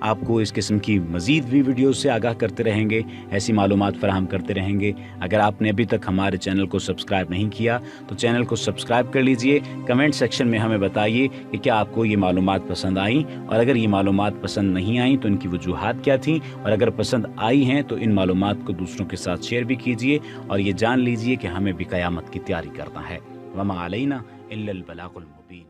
آپ کو اس قسم کی مزید بھی ویڈیوز سے آگاہ کرتے رہیں گے، ایسی معلومات فراہم کرتے رہیں گے۔ اگر آپ نے ابھی تک ہمارے چینل کو سبسکرائب نہیں کیا تو چینل کو سبسکرائب کر لیجئے۔ کمنٹ سیکشن میں ہمیں بتائیے کہ کیا آپ کو یہ معلومات پسند آئیں، اور اگر یہ معلومات پسند نہیں آئیں تو ان کی وجوہات کیا تھیں، اور اگر پسند آئی ہیں تو ان معلومات کو دوسروں کے ساتھ شیئر بھی کیجئے اور یہ جان لیجئے کہ ہمیں بھی قیامت کی تیاری کرنا ہے۔ وما علینا الا البلاغ المبین۔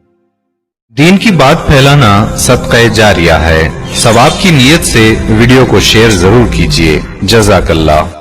دین کی بات پھیلانا صدقہ جاریہ ہے، ثواب کی نیت سے ویڈیو کو شیئر ضرور کیجیے۔ جزاک اللہ۔